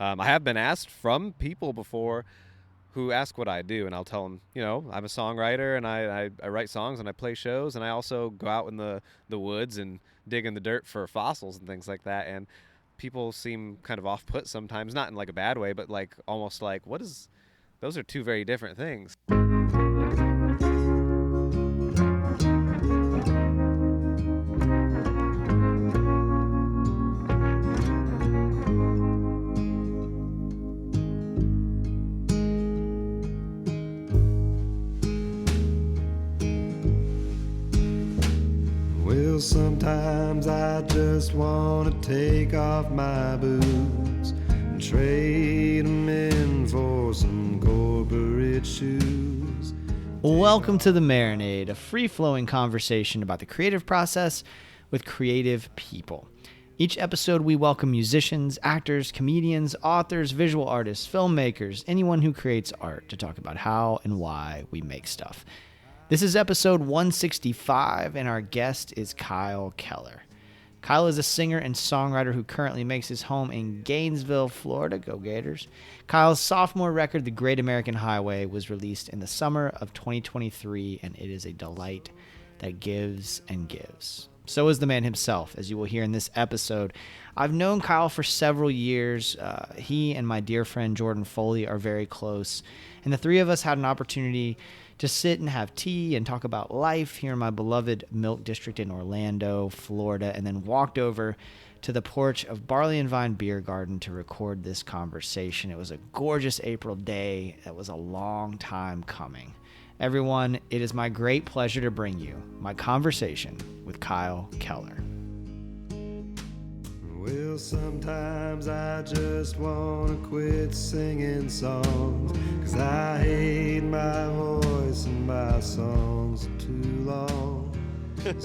I have been asked from people before who ask what I do, and I'll tell them, I'm a songwriter, and I write songs, and I play shows, and I also go out in the woods and dig in the dirt for fossils and things like that. And people seem kind of off-put sometimes, not in like a bad way, but like almost like, those are two very different things. Sometimes I just want to take off my boots and trade them in for some corporate shoes. Welcome to the Marinade, a free-flowing conversation about the creative process with creative people. Each episode we welcome musicians, actors, comedians, authors, visual artists, filmmakers, anyone who creates art to talk about how and why we make stuff. This is episode 165, and our guest is Kyle Keller. Kyle is a singer and songwriter who currently makes his home in Gainesville, Florida. Go Gators. Kyle's sophomore record, The Great American Highway, was released in the summer of 2023, and it is a delight that gives and gives. So is the man himself, as you will hear in this episode. I've known Kyle for several years. He and my dear friend Jordan Foley are very close, and the three of us had an opportunity to sit and have tea and talk about life here in my beloved Milk District in Orlando, Florida, and then walked over to the porch of Barley and Vine Biergarten to record this conversation. It was a gorgeous April day that was a long time coming. Everyone, it is my great pleasure to bring you my conversation with Kyle Keller. Well, sometimes I just want to quit singing songs, 'cause I hate my voice and my songs are too long.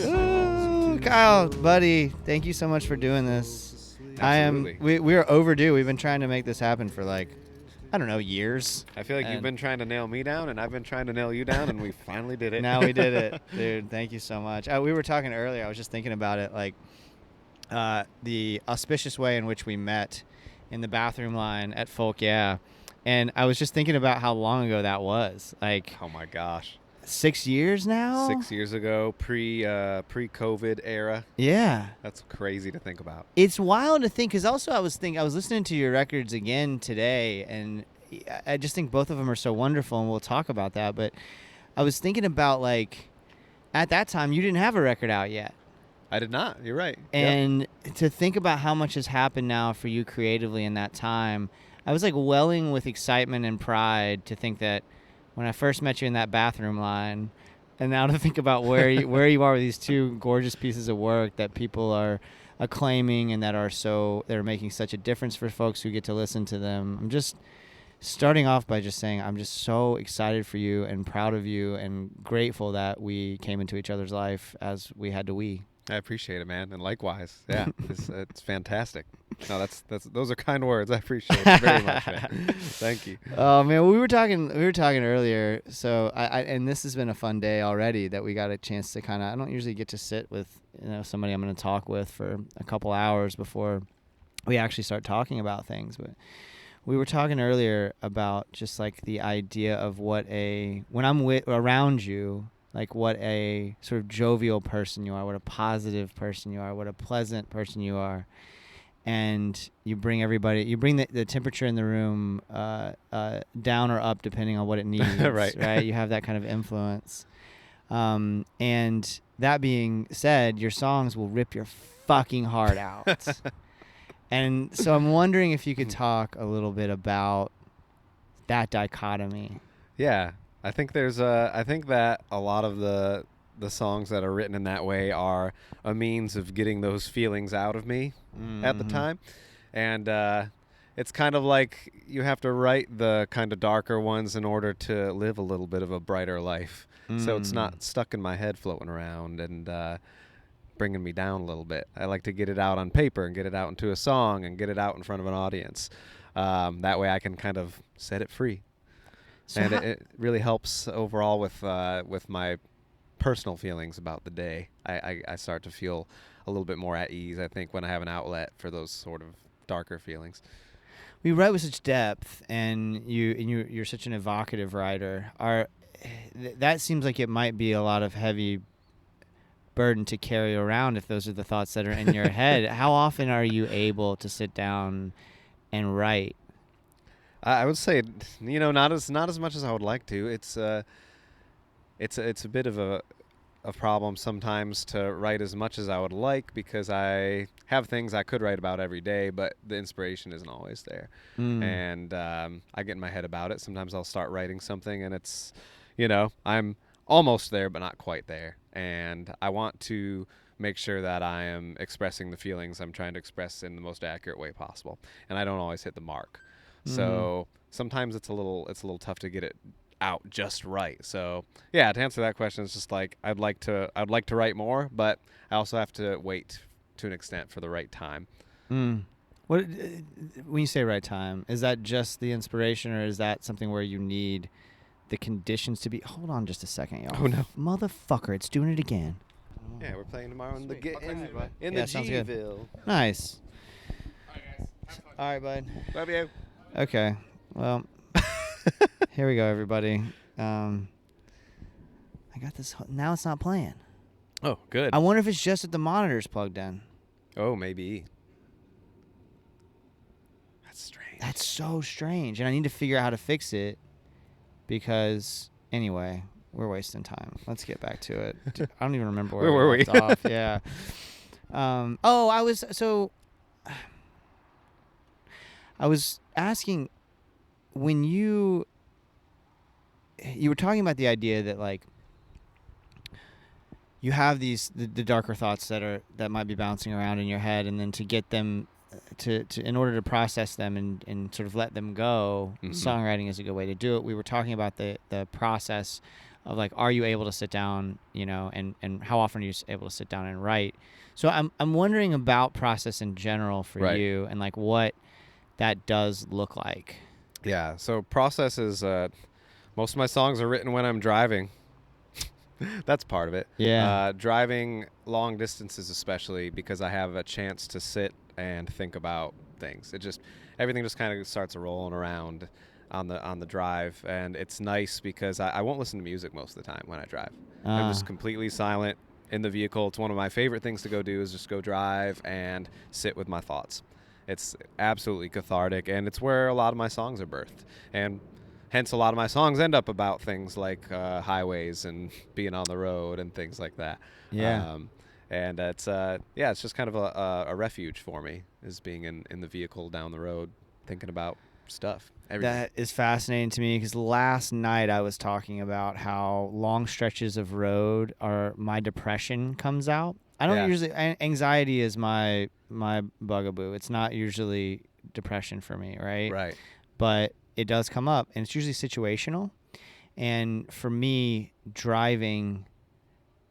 Ooh, Kyle, buddy, thank you so much for doing this. Absolutely. We're overdue. We've been trying to make this happen for years. I feel like you've been trying to nail me down, and I've been trying to nail you down, and we finally did it. Now we did it, dude. Thank you so much. We were talking earlier. I was just thinking about it, the auspicious way in which we met in the bathroom line at Folk Yeah. And I was just thinking about how long ago that was. Oh my gosh. 6 years now? 6 years ago, pre-COVID era. Yeah. That's crazy to think about. It's wild to think, because also I was listening to your records again today, and I just think both of them are so wonderful, and we'll talk about that. But I was thinking about, at that time, you didn't have a record out yet. I did not. You're right. And to think about how much has happened now for you creatively in that time, I was welling with excitement and pride to think that when I first met you in that bathroom line, and now to think about where you are with these two gorgeous pieces of work that people are acclaiming and that are making such a difference for folks who get to listen to them. I'm just starting off by just saying I'm just so excited for you and proud of you and grateful that we came into each other's life as we had to we. I appreciate it, man, and likewise. Yeah, it's fantastic. No, those are kind words. I appreciate it very much, man. Thank you. Oh man, we were talking earlier. So and this has been a fun day already that we got a chance to I don't usually get to sit with somebody I'm going to talk with for a couple hours before we actually start talking about things. But we were talking earlier about just the idea of when I'm around you. What a sort of jovial person you are, what a positive person you are, what a pleasant person you are. And you bring the temperature in the room down or up depending on what it needs, right? You have that kind of influence. And that being said, your songs will rip your fucking heart out. And so I'm wondering if you could talk a little bit about that dichotomy. Yeah. I think that a lot of the songs that are written in that way are a means of getting those feelings out of me at the time. And it's kind of like you have to write the kind of darker ones in order to live a little bit of a brighter life. So it's not stuck in my head floating around and bringing me down a little bit. I like to get it out on paper and get it out into a song and get it out in front of an audience. That way I can kind of set it free. So and it really helps overall with my personal feelings about the day. I start to feel a little bit more at ease, I think, when I have an outlet for those sort of darker feelings. we write with such depth, and you're such an evocative writer. That seems like it might be a lot of heavy burden to carry around if those are the thoughts that are in your head. How often are you able to sit down and write? I would say, not as much as I would like to. It's a bit of a problem sometimes to write as much as I would like, because I have things I could write about every day, but the inspiration isn't always there. And I get in my head about it. Sometimes I'll start writing something and it's, I'm almost there, but not quite there. And I want to make sure that I am expressing the feelings I'm trying to express in the most accurate way possible. And I don't always hit the mark. So sometimes it's a little tough to get it out just right. So yeah, to answer that question, it's just like I'd like to write more, but I also have to wait to an extent for the right time. What when you say right time, is that just the inspiration, or is that something where you need the conditions to be? Hold on just a second, y'all. Oh no, motherfucker, it's doing it again. Yeah, we're playing tomorrow in the Gainesville. Gville. Nice. All right, guys. Have fun. All right, bud. Love you. Okay. Well, here we go, everybody. I got this. Now it's not playing. Oh, good. I wonder if it's just that the monitor's plugged in. Oh, maybe. That's strange. That's so strange, and I need to figure out how to fix it, because anyway, we're wasting time. Let's get back to it. I don't even remember where were we we? left off. Yeah. I was asking, when you were talking about the idea that, like, you have the darker thoughts that might be bouncing around in your head, and then to get them to in order to process them and sort of let them go, songwriting is a good way to do it. We were talking about the process of, like, are you able to sit down, and how often are you able to sit down and write? So I'm wondering about process in general for you, and like what that does look like. Yeah, so process is most of my songs are written when I'm driving. That's part of it. Yeah. Driving long distances, especially, because I have a chance to sit and think about things. Everything just kind of starts rolling around on the drive, and it's nice because I won't listen to music most of the time when I drive. I'm just completely silent in the vehicle. It's one of my favorite things to go do, is just go drive and sit with my thoughts. It's absolutely cathartic, and it's where a lot of my songs are birthed. And hence a lot of my songs end up about things like highways and being on the road and things like that. Yeah. And it's just kind of a refuge for me, is being in the vehicle down the road thinking about stuff. Everything. That is fascinating to me, because last night I was talking about how long stretches of road my depression comes out. I don't usually, anxiety is my bugaboo. It's not usually depression for me, right? Right. But it does come up, and it's usually situational. And for me, driving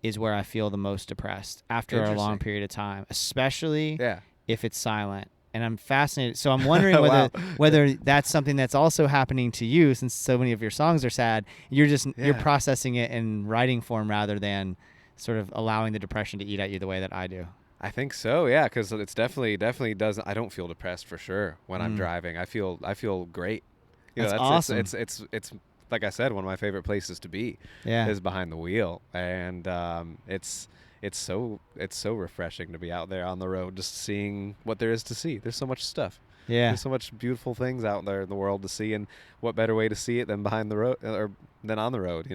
is where I feel the most depressed after a long period of time, especially if it's silent. And I'm fascinated. So I'm wondering whether that's something that's also happening to you, since so many of your songs are sad. You're processing it in writing form rather than sort of allowing the depression to eat at you the way that I do. I think so, yeah, because it's definitely doesn't. I don't feel depressed for sure when I'm driving. I feel great. That's awesome. It's like I said, one of my favorite places to be is behind the wheel, and it's so refreshing to be out there on the road, just seeing what there is to see. There's so much stuff. Yeah, there's so much beautiful things out there in the world to see, and what better way to see it than behind the road or than on the road,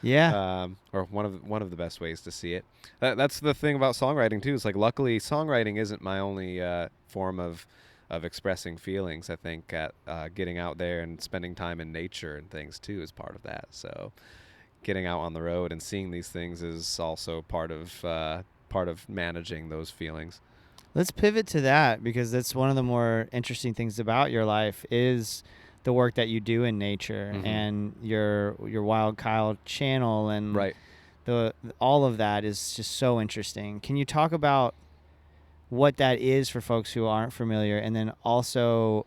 Yeah. Or one of the best ways to see it. That's the thing about songwriting too. Is like, luckily, songwriting isn't my only form of expressing feelings. I think getting out there and spending time in nature and things too is part of that. So getting out on the road and seeing these things is also part of managing those feelings. Let's pivot to that, because that's one of the more interesting things about your life is the work that you do in nature, and your Wild Kyle channel, and all of that is just so interesting. Can you talk about what that is for folks who aren't familiar, and then also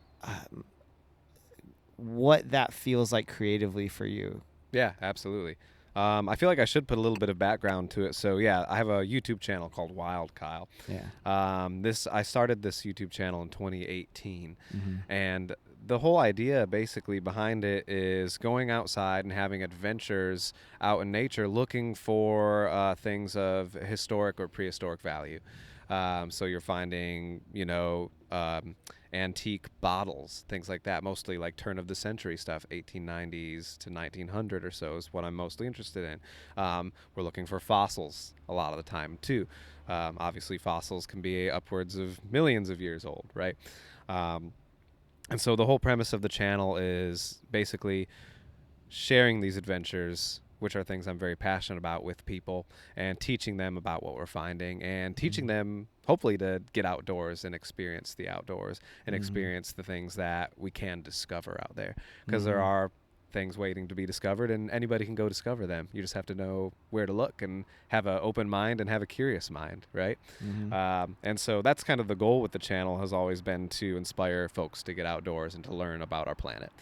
what that feels like creatively for you? Yeah, absolutely. I feel like I should put a little bit of background to it. So yeah, I have a YouTube channel called Wild Kyle. Yeah. I started this YouTube channel in 2018, and the whole idea basically behind it is going outside and having adventures out in nature, looking for things of historic or prehistoric value. So you're finding, antique bottles, things like that, mostly like turn of the century stuff, 1890s to 1900 or so is what I'm mostly interested in. We're looking for fossils a lot of the time too. Obviously fossils can be upwards of millions of years old, right? And so the whole premise of the channel is basically sharing these adventures, which are things I'm very passionate about, with people, and teaching them about what we're finding, and teaching them hopefully to get outdoors and experience the outdoors and experience the things that we can discover out there, because there are things waiting to be discovered, and anybody can go discover them. You just have to know where to look and have an open mind and have a curious mind, right? And so that's kind of the goal with the channel, has always been to inspire folks to get outdoors and to learn about our planet.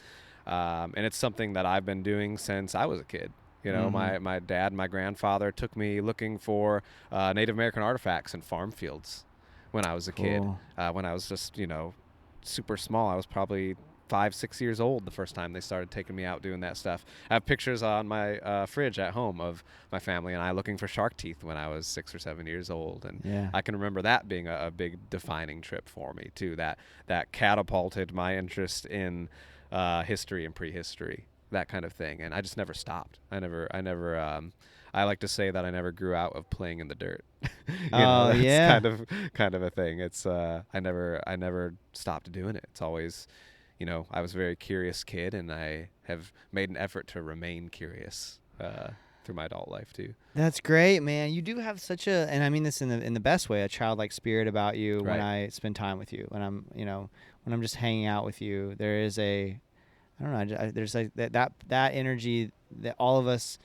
And it's something that I've been doing since I was a kid. My dad and my grandfather took me looking for Native American artifacts in farm fields when I was a kid. When I was just, super small. I was probably 5-6 years old the first time they started taking me out doing that stuff. I have pictures on my fridge at home of my family and I looking for shark teeth when I was 6 or 7 years old, and I can remember that being a big defining trip for me too. That catapulted my interest in history and prehistory, that kind of thing, and I just never stopped. I like to say that I never grew out of playing in the dirt. That's kind of a thing. It's I never stopped doing it. It's always, I was a very curious kid, and I have made an effort to remain curious through my adult life too. That's great, man. You do have such a, and I mean this in the best way, a childlike spirit about you. When I spend time with you, when I'm just hanging out with you, there is I don't know, there's like that energy that all of us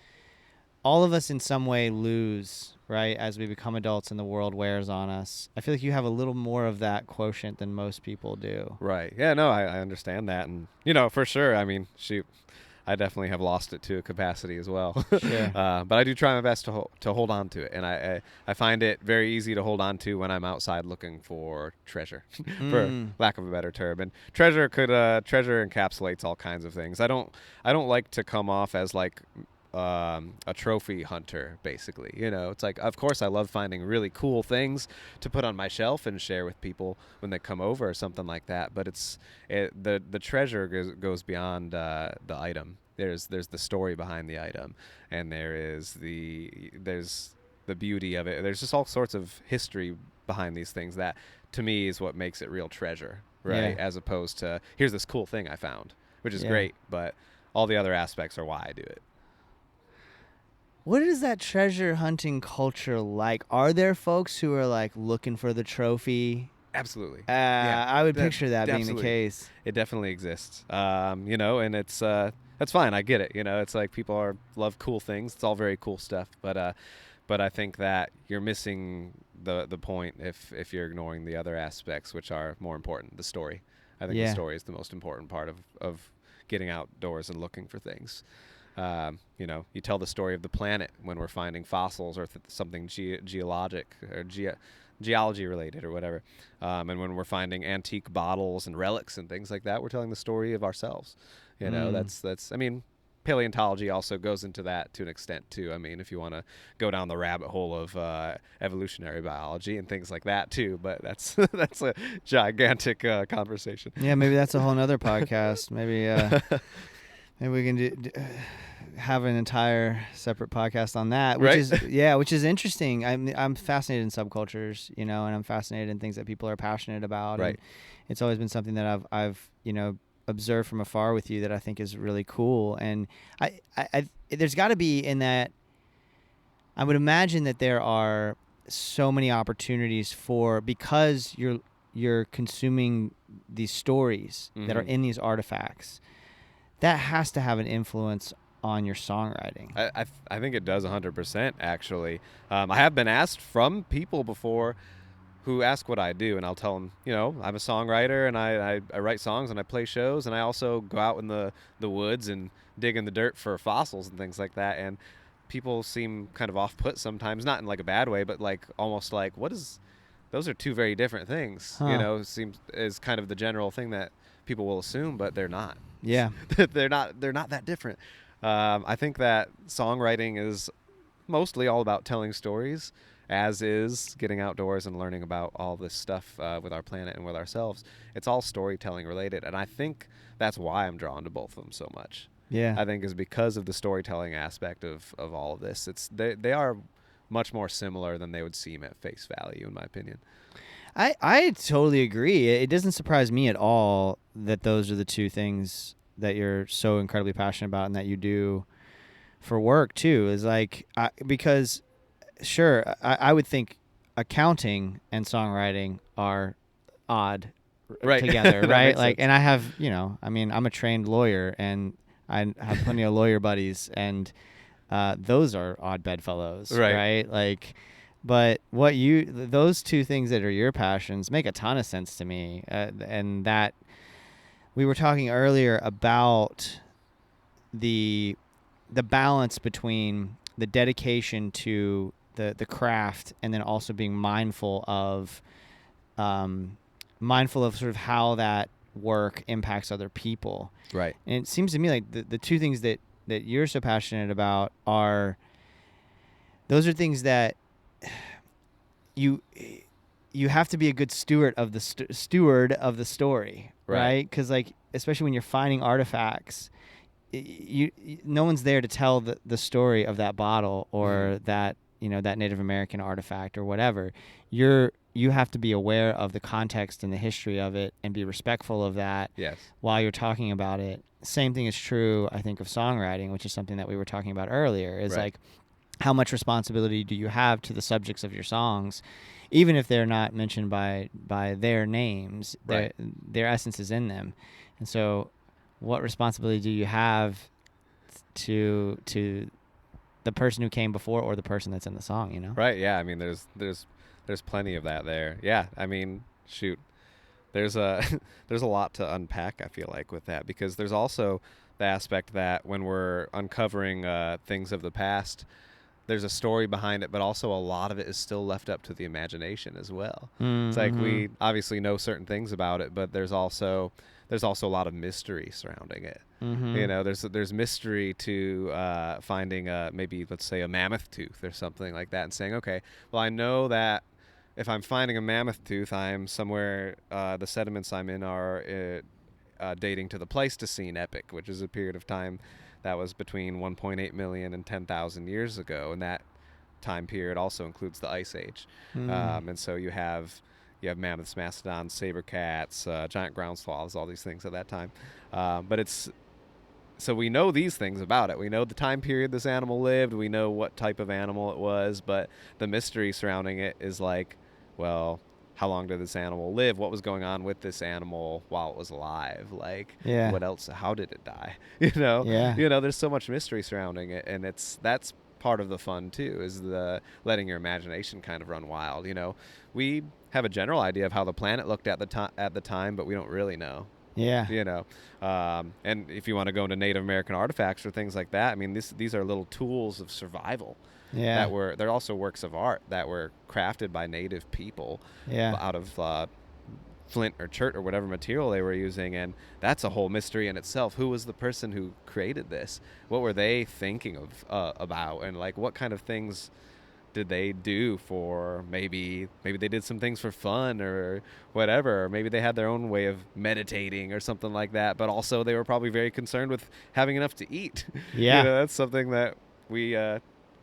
in some way lose, right, as we become adults and the world wears on us. I feel like you have a little more of that quotient than most people do. Right. Yeah, no, I understand that. And, for sure, I mean, shoot, I definitely have lost it to a capacity as well. Sure. But I do try my best to hold on to it. And I find it very easy to hold on to when I'm outside looking for treasure, for lack of a better term. And treasure encapsulates all kinds of things. I don't like to come off as like a trophy hunter, basically. It's like, of course I love finding really cool things to put on my shelf and share with people when they come over or something like that, but the treasure goes beyond the item. There's the story behind the item, and there's the beauty of it. There's just all sorts of history behind these things that to me is what makes it real treasure, right? As opposed to, here's this cool thing I found, which is great, but all the other aspects are why I do it. What is that treasure hunting culture like? Are there folks who are like looking for the trophy? Absolutely. I would picture that being the case. It definitely exists. And it's that's fine. I get it. It's like people love cool things. It's all very cool stuff. But I think that you're missing the point if you're ignoring the other aspects, which are more important. The story. I think the story is the most important part of getting outdoors and looking for things. You tell the story of the planet when we're finding fossils or something geologic or geology related or whatever. And when we're finding antique bottles and relics and things like that, we're telling the story of ourselves. That's I mean, paleontology also goes into that to an extent too. I mean, if you want to go down the rabbit hole of evolutionary biology and things like that too, but that's a gigantic conversation. Yeah, maybe that's a whole nother podcast. Maybe we can have an entire separate podcast on that, which is interesting. I'm fascinated in subcultures, and I'm fascinated in things that people are passionate about. Right. And it's always been something that I've observed from afar with you that I think is really cool. And I there's got to be in that. I would imagine that there are so many opportunities because you're consuming these stories that are in these artifacts. That has to have an influence on your songwriting. I think it does 100%, actually. I have been asked from people before who ask what I do, and I'll tell them, I'm a songwriter, and I write songs, and I play shows, and I also go out in the woods and dig in the dirt for fossils and things like that. And people seem kind of off-put sometimes, not in like a bad way, but like almost like, those are two very different things, seems is kind of the general thing that people will assume, but they're not. Yeah. they're not that different. I think that songwriting is mostly all about telling stories, as is getting outdoors and learning about all this stuff with our planet and with ourselves. It's all storytelling related, and I think that's why I'm drawn to both of them so much. Yeah. I think is because of the storytelling aspect of all of this. They are much more similar than they would seem at face value, in my opinion. I totally agree. It doesn't surprise me at all that those are the two things that you're so incredibly passionate about and that you do for work too. Is like because sure, I would think accounting and songwriting are odd Right. together, That right? makes Like, sense. and I have, I mean, I'm a trained lawyer and I have plenty of lawyer buddies, and those are odd bedfellows, right? Like, but those two things that are your passions make a ton of sense to me, and that we were talking earlier about the balance between the dedication to the craft and then also being mindful of sort of how that work impacts other people. Right. And it seems to me like the two things that you're so passionate about those are things that you have to be a good steward of the steward of the story, right? Because like, especially when you're finding artifacts, no one's there to tell the story of that bottle or that that Native American artifact or whatever. You have to be aware of the context and the history of it and be respectful of that. Yes. While you're talking about it. Same thing is true, I think, of songwriting, which is something that we were talking about earlier. Is like, how much responsibility do you have to the subjects of your songs, even if they're not mentioned by their names? Right. Their essence is in them, and so what responsibility do you have to the person who came before or the person that's in the song? Right. Yeah. I mean, there's plenty of that there. Yeah. I mean, shoot, there's a lot to unpack, I feel like, with that, because there's also the aspect that when we're uncovering things of the past, there's a story behind it, but also a lot of it is still left up to the imagination as well. Mm-hmm. It's like we obviously know certain things about it, but there's also a lot of mystery surrounding it. Mm-hmm. There's mystery to finding maybe, let's say, a mammoth tooth or something like that, and saying, okay, well, I know that if I'm finding a mammoth tooth, I'm somewhere, the sediments I'm in are dating to the Pleistocene epoch, which is a period of time that was between 1.8 million and 10,000 years ago, and that time period also includes the Ice Age. And so you have mammoths, mastodons, saber cats, giant ground sloths, all these things at that time. So we know these things about it. We know the time period this animal lived. We know what type of animal it was, but the mystery surrounding it is like, well, how long did this animal live? What was going on with this animal while it was alive? Like, what else? How did it die? There's so much mystery surrounding it, and that's part of the fun too, is the letting your imagination kind of run wild. We have a general idea of how the planet looked at the time, but we don't really know. Yeah. And if you want to go into Native American artifacts or things like that, I mean, these are little tools of survival. Yeah. They're also works of art that were crafted by Native people out of flint or chert or whatever material they were using, and that's a whole mystery in itself. Who was the person who created this? What were they thinking of about, and like what kind of things did they do for maybe they did some things for fun or whatever, or maybe they had their own way of meditating or something like that, but also they were probably very concerned with having enough to eat. That's something that we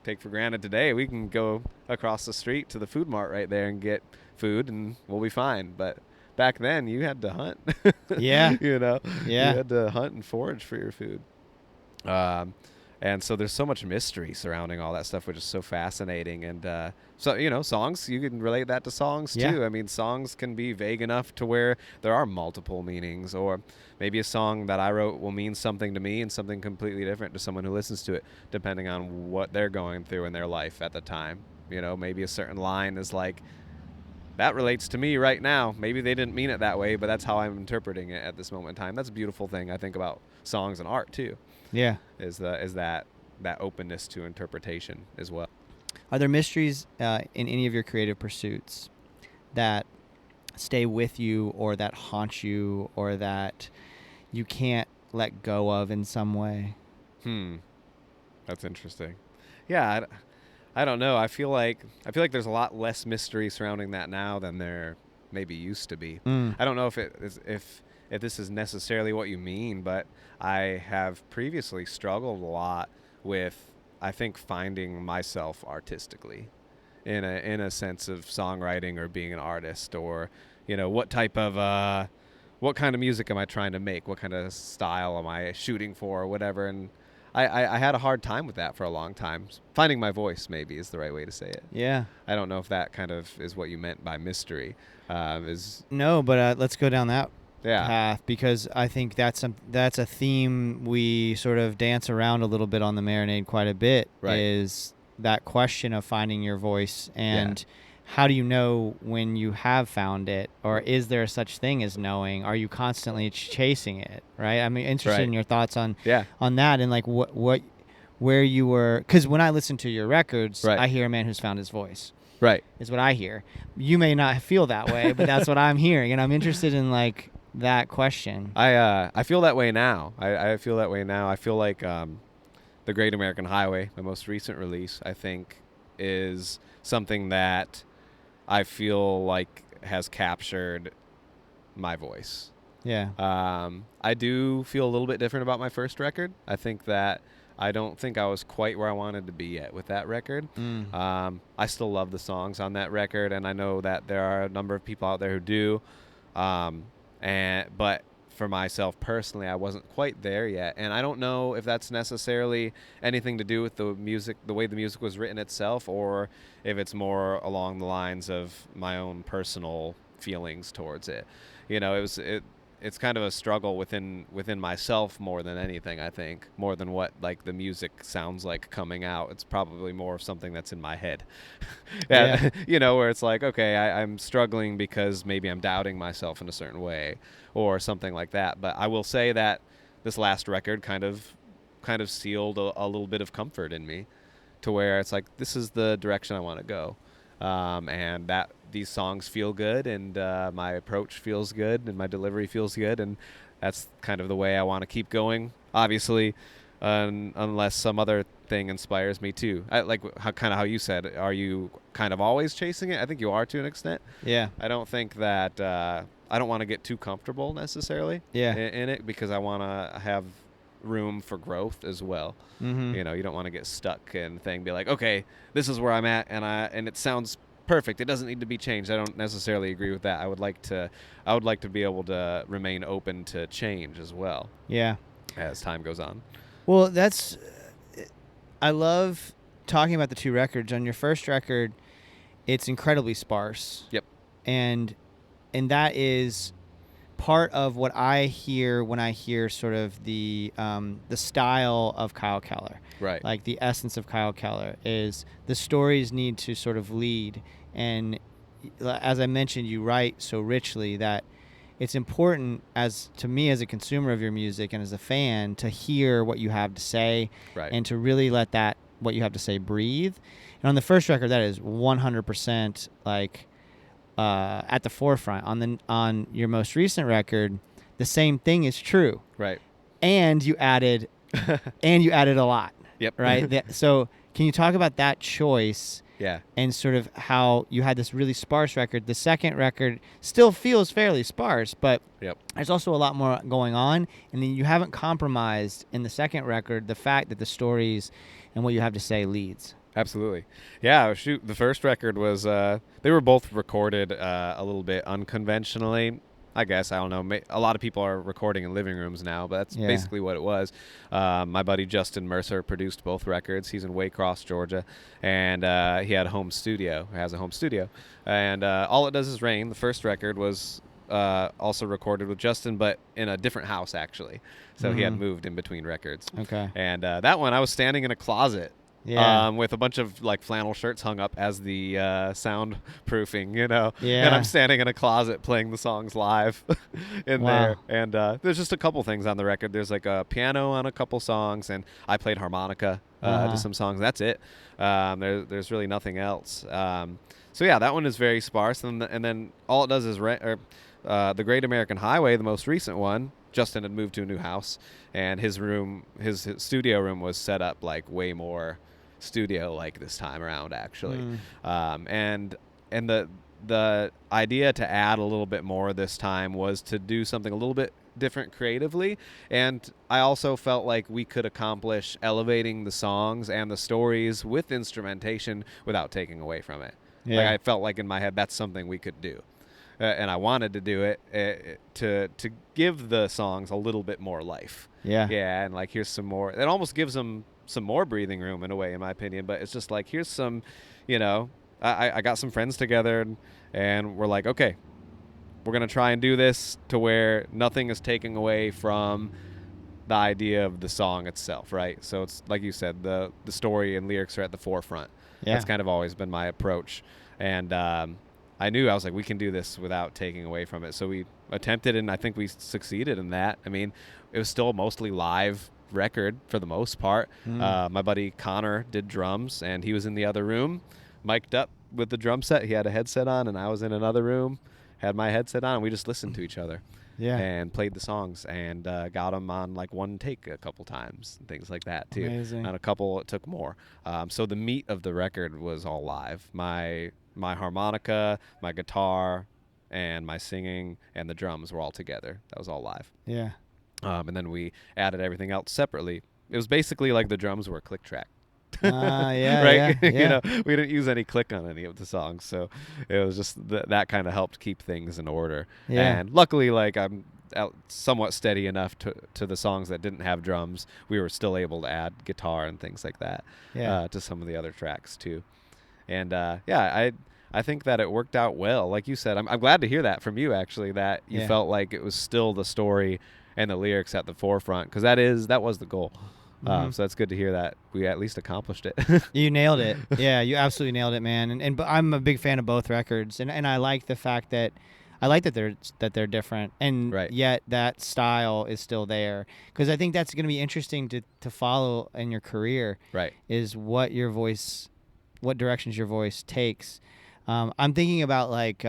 take for granted today. We can go across the street to the food mart right there and get food and we'll be fine, but back then you had to hunt. You had to hunt and forage for your food. And so there's so much mystery surrounding all that stuff, which is so fascinating. And songs, you can relate that to songs too. I mean, songs can be vague enough to where there are multiple meanings, or maybe a song that I wrote will mean something to me and something completely different to someone who listens to it, depending on what they're going through in their life at the time. Maybe a certain line is like, that relates to me right now. Maybe they didn't mean it that way, but that's how I'm interpreting it at this moment in time. That's a beautiful thing, I think, about songs and art too. Yeah. Is that openness to interpretation as well. Are there mysteries in any of your creative pursuits that stay with you, or that haunt you, or that you can't let go of in some way? That's interesting. Yeah, I don't know. I feel like there's a lot less mystery surrounding that now than there maybe used to be. I don't know if this is necessarily what you mean, but I have previously struggled a lot with, I think, finding myself artistically in a sense of songwriting or being an artist, or what kind of music am I trying to make, what kind of style am I shooting for, or whatever. And I had a hard time with that for a long time. Finding my voice maybe is the right way to say it. Yeah. I don't know if that kind of is what you meant by mystery. No, but let's go down that Yeah. path, because I think that's a theme we sort of dance around a little bit on the Marinade quite a bit. Right. Is that question of finding your voice, and how do you know when you have found it, or is there such thing as knowing? Are you constantly chasing it? Right. I'm interested in your thoughts on that, and like where you were, because when I listen to your records, I hear a man who's found his voice. Right. Is what I hear. You may not feel that way, but that's what I'm hearing, and I'm interested in like that question. I feel that way now. I feel that way now. I feel like The Great American Highway, my most recent release, I think is something that I feel like has captured my voice. Yeah. I do feel a little bit different about my first record. I think that I don't think I was quite where I wanted to be yet with that record. I still love the songs on that record, and I know that there are a number of people out there who do. But for myself personally, I wasn't quite there yet, and I don't know if that's necessarily anything to do with the music, the way the music was written itself, or if it's more along the lines of my own personal feelings towards it. It's kind of a struggle within myself more than anything. I think more than what like the music sounds like coming out. It's probably more of something that's in my head. Yeah. Where it's like, okay, I'm struggling because maybe I'm doubting myself in a certain way or something like that. But I will say that this last record kind of sealed a little bit of comfort in me, to where it's like, this is the direction I want to go. And that these songs feel good, and my approach feels good, and my delivery feels good, and that's kind of the way I want to keep going. Obviously, unless some other thing inspires me too. I like how you said, are you kind of always chasing it? I think you are to an extent. Yeah. I don't think that I don't want to get too comfortable necessarily. In it, because I want to have room for growth as well. Mm-hmm. You don't want to get stuck and be like, okay, this is where I'm at, and it sounds perfect. It doesn't need to be changed. I don't necessarily agree with that. I would like to be able to remain open to change as well. Yeah. As time goes on. Well, I love talking about the two records. On your first record, it's incredibly sparse. Yep. And that is part of what I hear when I hear sort of the style of Kyle Keller. Right. Like the essence of Kyle Keller is the stories need to sort of lead. And as I mentioned, you write so richly that it's important to me as a consumer of your music and as a fan to hear what you have to say, right, and to really let what you have to say breathe. And on the first record, that is 100% like at the forefront. On your most recent record, the same thing is true. Right. And you added a lot. Yep. Right. So can you talk about that choice? Yeah. And sort of how you had this really sparse record. The second record still feels fairly sparse, but there's also a lot more going on. And then you haven't compromised in the second record the fact that the stories and what you have to say leads. Absolutely. Yeah, shoot. The first record was, they were both recorded a little bit unconventionally. I guess, I don't know. A lot of people are recording in living rooms now, but that's basically what it was. My buddy Justin Mercer produced both records. He's in Waycross, Georgia, and he has a home studio. And All It Does Is Rain, the first record, was also recorded with Justin, but in a different house, actually. So he had moved in between records. Okay. And that one, I was standing in a closet. Yeah. With a bunch of like flannel shirts hung up as the soundproofing, Yeah. And I'm standing in a closet playing the songs live in there. And there's just a couple things on the record. There's like a piano on a couple songs, and I played harmonica to some songs. That's it. There's really nothing else. So yeah, that one is very sparse, and then all it does is the Great American Highway, the most recent one. Justin had moved to a new house, and his studio room was set up like way more studio like this time around, actually. And the idea to add a little bit more this time was to do something a little bit different creatively, and I also felt like we could accomplish elevating the songs and the stories with instrumentation without taking away from it. Yeah. Like I felt like in my head that's something we could do, and I wanted to do it to give the songs a little bit more life. Yeah, and like here's some more. It almost gives them some more breathing room in a way, in my opinion. But it's just like here's some, I got some friends together, and we're like, okay, we're going to try and do this to where nothing is taking away from the idea of the song itself, right? So it's like you said, the story and lyrics are at the forefront. Yeah. That's kind of always been my approach. And I was like, we can do this without taking away from it. So we attempted, and I think we succeeded in that. I mean, it was still a mostly live record for the most part. My buddy Connor did drums, and he was in the other room, mic'd up with the drum set. He had a headset on, and I was in another room, had my headset on, and we just listened to each other. Yeah. And played the songs, and got them on like one take a couple times and things like that too. Amazing. And a couple it took more. So the meat of the record was all live. My harmonica, my guitar, and my singing and the drums were all together. That was all live. Yeah. And then we added everything else separately. It was basically like the drums were a click track. Yeah, right? yeah. We didn't use any click on any of the songs, so it was just that kind of helped keep things in order. Yeah. And luckily, like I'm somewhat steady enough to the songs that didn't have drums. We were still able to add guitar and things like that to some of the other tracks too. And I think that it worked out well. Like you said, I'm glad to hear that from you, actually, that you felt like it was still the story and the lyrics at the forefront, because that was the goal. So that's good to hear that we at least accomplished it. You nailed it. Yeah, you absolutely nailed it, man. And I'm a big fan of both records, and I like the fact that they're different, and yet that style is still there, because I think that's going to be interesting to follow in your career. Right. Is what directions your voice takes. I'm thinking about like.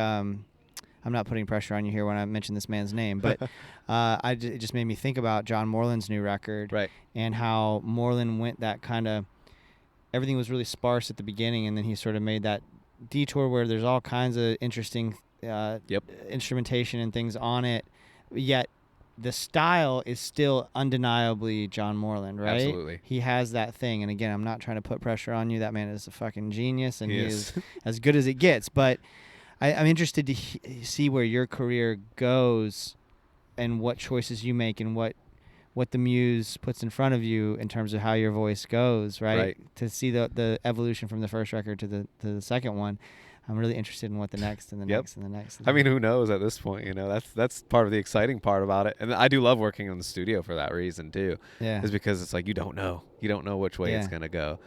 I'm not putting pressure on you here when I mention this man's name, but it just made me think about John Moreland's new record, and how Moreland went that kind of, everything was really sparse at the beginning, and then he sort of made that detour where there's all kinds of interesting instrumentation and things on it, yet the style is still undeniably John Moreland, right? Absolutely. He has that thing, and again, I'm not trying to put pressure on you. That man is a fucking genius, and he is as good as it gets, but I'm interested to see where your career goes and what choices you make and what the muse puts in front of you in terms of how your voice goes, right? To see the evolution from the first record to the second one. I'm really interested in what the next and the next and the next. I mean, who knows at this point? That's part of the exciting part about it, and I do love working in the studio for that reason too. Yeah, is because it's like you don't know which way it's gonna go.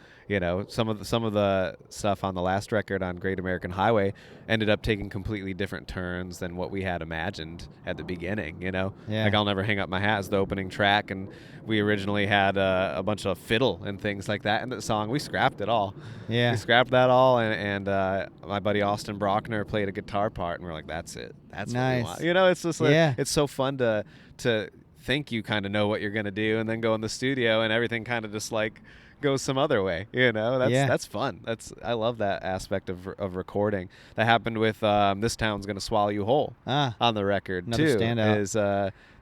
Some of the stuff on the last record on Great American Highway ended up taking completely different turns than what we had imagined at the beginning. Like I'll Never Hang Up My Hat is the opening track, and we originally had a bunch of fiddle and things like that in the song. We scrapped it all. Yeah, we scrapped that all, and my buddy Austin Brockner played a guitar part, and we're like, that's it. That's nice. What we want. It's just like it's so fun to think you kind of know what you're gonna do, and then go in the studio and everything kind of just like goes some other way. That's fun. I love that aspect of recording. That happened with This Town's Gonna Swallow You Whole on the record too. Standout. Is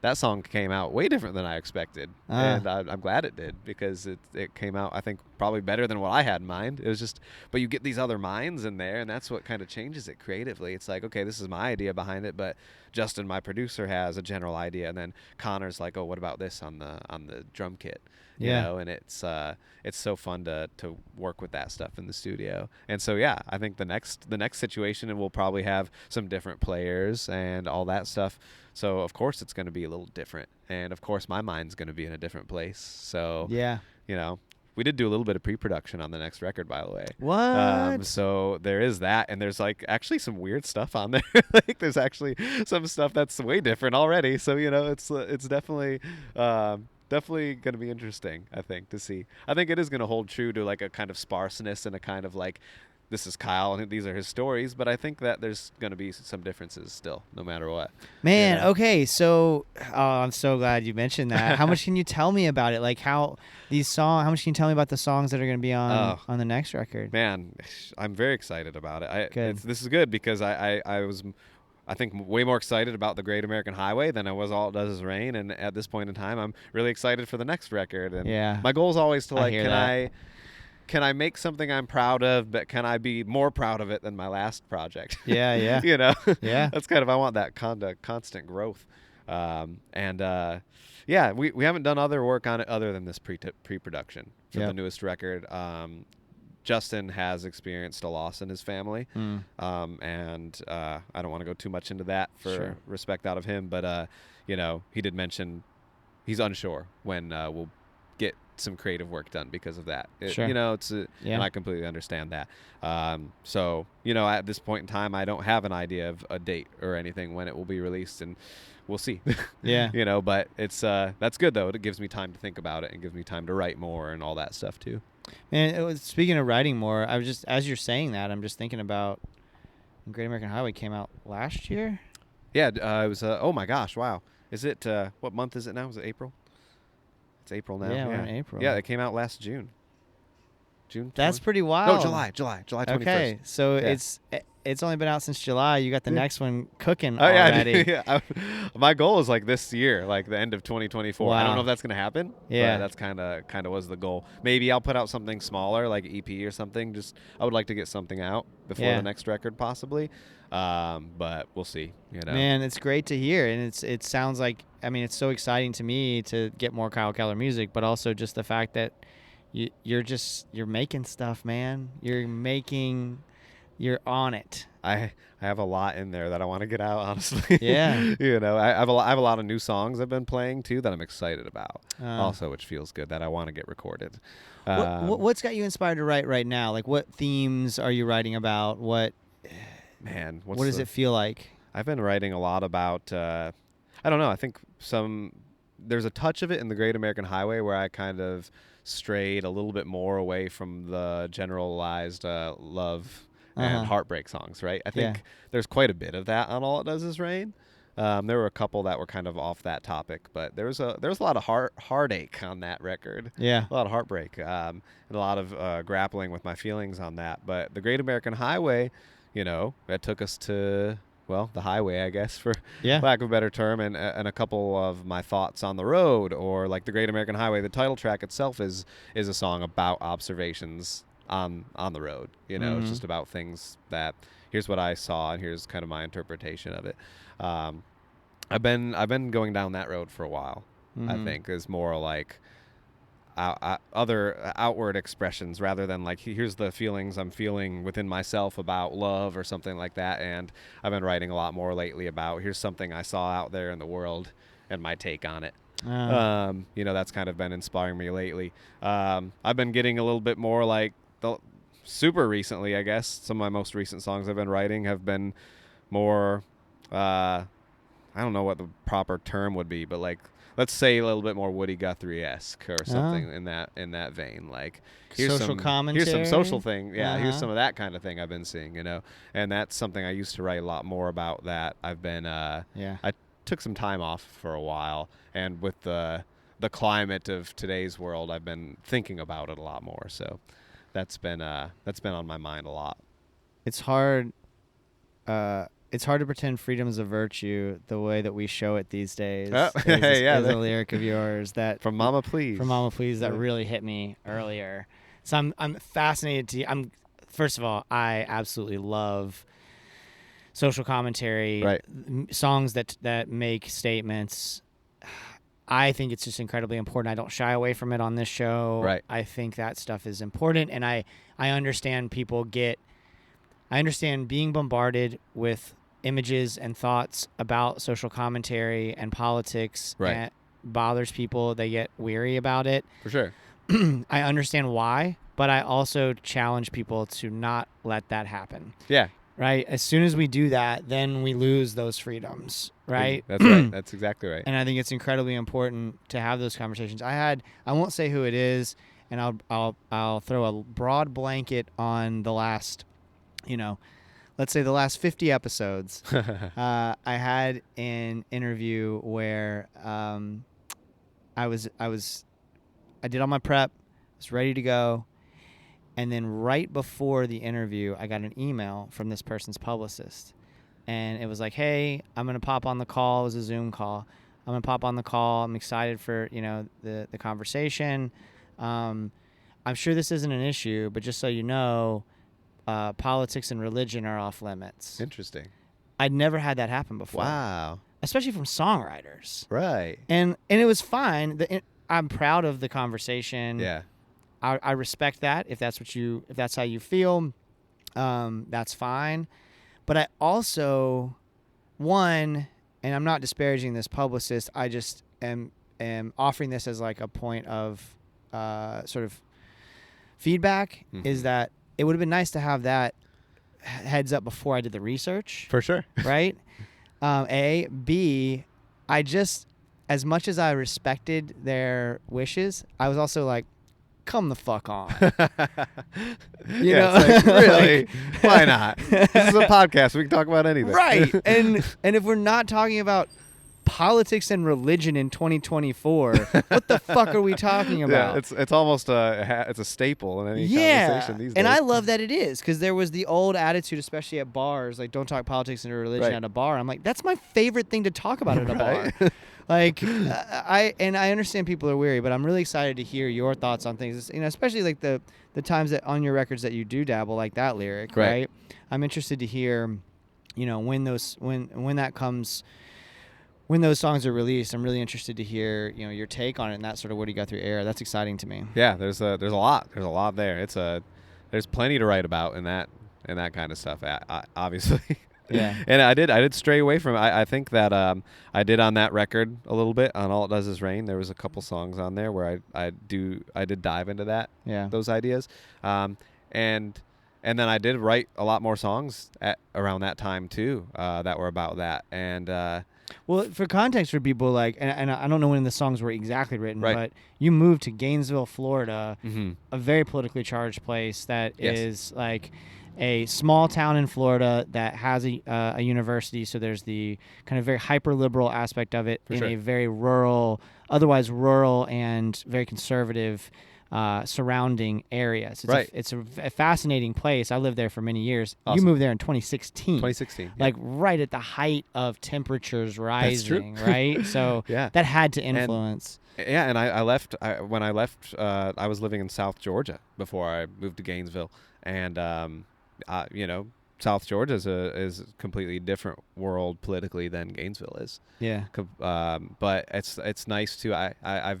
that song came out way different than I expected, and I'm glad it did, because it came out, I think, probably better than what I had in mind. It was just, but you get these other minds in there, and that's what kind of changes it creatively. It's like, okay, this is my idea behind it, but Justin, my producer, has a general idea, and then Connor's like, oh, what about this on the drum kit? And it's so fun to work with that stuff in the studio. And so I think the next situation, and we'll probably have some different players and all that stuff. So of course it's going to be a little different, and of course my mind's going to be in a different place. So we did do a little bit of pre-production on the next record, by the way. What? So there is that, and there's like actually some weird stuff on there. Like there's actually some stuff that's way different already. So it's definitely going to be interesting, I think, to see. I think it is going to hold true to like a kind of sparseness and a kind of like this is Kyle and these are his stories, but I think that there's going to be some differences still, no matter what. Man, Yeah. okay, so I'm so glad you mentioned that. How much can you tell me about it? Like how much can you tell me about the songs that are going to be on the next record? Man, I'm very excited about it. Good. This is good because I was, I think, way more excited about the Great American Highway than I was All It Does Is Rain. And at this point in time, I'm really excited for the next record. And Yeah. my goal is always to like, hear that. can I make something I'm proud of, but can I be more proud of it than my last project? Yeah, yeah. You know? Yeah. That's kind of, I want that constant growth. Yeah, we haven't done other work on it other than this pre-production for the newest record. Justin has experienced a loss in his family, and I don't want to go too much into that for respect out of him, but you know, he did mention he's unsure when we'll get some creative work done because of that. You know, and I completely understand that. So, you know, at this point in time, I don't have an idea of a date or anything when it will be released, and we'll see. Yeah. You know, but it's that's good though. It gives me time to think about it and gives me time to write more and all that stuff too. Man, speaking of writing more, I was just, as you're saying that, I'm just thinking about Great American Highway came out last year. Yeah, it was. Oh my gosh! Wow. Is it? What month is it now? Is it April? It's April now. Yeah, we're in April. Yeah, it came out last June. June. That's 20? pretty wild. No, July 21st. Okay, so it's only been out since July. You got the next one cooking Oh yeah, already. yeah. My goal is like this year, like the end of 2024. Wow. I don't know if that's gonna happen. Yeah, but that's kind of was the goal. Maybe I'll put out something smaller, like EP or something. Just I would like to get something out before the next record, possibly. But we'll see. You know, man, it's great to hear, and it sounds like, I mean, it's so exciting to me to get more Kyle Keller music, but also just the fact that you're making stuff, man. You're on it. I have a lot in there that I want to get out, honestly. Yeah. You know, I have a lot of new songs I've been playing too that I'm excited about. Also, which feels good that I want to get recorded. What's got you inspired to write right now? Like, what themes are you writing about? What does it feel like? I've been writing a lot about, I don't know, I think there's a touch of it in the Great American Highway where I kind of strayed a little bit more away from the generalized love and heartbreak songs, right? I think there's quite a bit of that on All It Does Is Rain. There were a couple that were kind of off that topic, but there was a lot of heartache on that record. Yeah, a lot of heartbreak, and a lot of grappling with my feelings on that. But the Great American Highway, you know, that took us to, well, the highway, I guess, for lack of a better term, and a couple of my thoughts on the road, or like the Great American Highway. The title track itself is a song about observations on the road. You know, it's just about things that, here's what I saw and here's kind of my interpretation of it. I've been going down that road for a while. I think is more like other outward expressions rather than like, here's the feelings I'm feeling within myself about love or something like that. And I've been writing a lot more lately about, here's something I saw out there in the world and my take on it. You know, that's kind of been inspiring me lately. I've been getting a little bit more like super recently, I guess. Some of my most recent songs I've been writing have been more, I don't know what the proper term would be, but like, let's say a little bit more Woody Guthrie-esque or something in that vein. Like, here's social commentary. Here's some social thing. Yeah, here's some of that kind of thing I've been seeing, you know. And that's something I used to write a lot more about. That I've been I took some time off for a while, and with the climate of today's world, I've been thinking about it a lot more. So that's been on my mind a lot. It's hard. It's hard to pretend freedom is a virtue the way that we show it these days. There's a lyric of yours that from Mama Please. That really hit me earlier. So I'm fascinated first of all, I absolutely love social commentary, right. Songs that make statements. I think it's just incredibly important. I don't shy away from it on this show. Right. I think that stuff is important, and I understand I understand being bombarded with images and thoughts about social commentary and politics. Right. And bothers people. They get weary about it. For sure. I understand why, but I also challenge people to not let that happen. Yeah. Right? As soon as we do that, then we lose those freedoms, right? That's right. That's exactly right. And I think it's incredibly important to have those conversations. I won't say who it is, and I'll throw a broad blanket on the last let's say the last 50 episodes, I had an interview where I did all my prep, was ready to go, and then right before the interview, I got an email from this person's publicist, and it was like, "Hey, I'm gonna pop on the call." It was a Zoom call. I'm gonna pop on the call. I'm excited for the conversation. I'm sure this isn't an issue, but just so you know, politics and religion are off limits. Interesting. I'd never had that happen before. Wow. Especially from songwriters. Right. And it was fine. I'm proud of the conversation. Yeah. I respect that. If that's how you feel, that's fine. But I also, and I'm not disparaging this publicist, I just am offering this as like a point of sort of feedback, is that it would have been nice to have that heads up before I did the research. For sure. Right? A. B, I just, as much as I respected their wishes, I was also like, come the fuck on. You know? It's like, really? Why not? This is a podcast. We can talk about anything. Right. And if we're not talking about politics and religion in 2024, what the fuck are we talking about? Yeah, it's almost it's a staple in any conversation these days. And I love that it is, because there was the old attitude, especially at bars, like don't talk politics and religion at a bar. I'm like, that's my favorite thing to talk about at a bar. Like, I understand people are weary, but I'm really excited to hear your thoughts on things. Especially like the times that on your records that you do dabble, like that lyric, right? I'm interested to hear, when that comes. When those songs are released, I'm really interested to hear, your take on it and that sort of what you got through air. That's exciting to me. Yeah, there's a lot. There's a lot there. There's plenty to write about in that kind of stuff. Obviously. Yeah. And I did stray away from it. I think that I did on that record a little bit on All It Does Is Rain. There was a couple songs on there where I did dive into that. Yeah. Those ideas. And then I did write a lot more songs around that time too that were about that. And well, for context for people, like, and I don't know when the songs were exactly written, Right. but you moved to Gainesville, Florida, mm-hmm. a very politically charged place that Yes. is like a small town in Florida that has a university. So there's the kind of very hyper liberal aspect of it For in sure. a very otherwise rural and very conservative surrounding areas. It's a fascinating place. I lived there for many years. Awesome. You moved there in 2016. 2016. Like right at the height of temperatures rising, true. right? So Yeah. that had to influence. And I left. When I left, I was living in South Georgia before I moved to Gainesville, and South Georgia is a completely different world politically than Gainesville is. Yeah. But it's nice too. I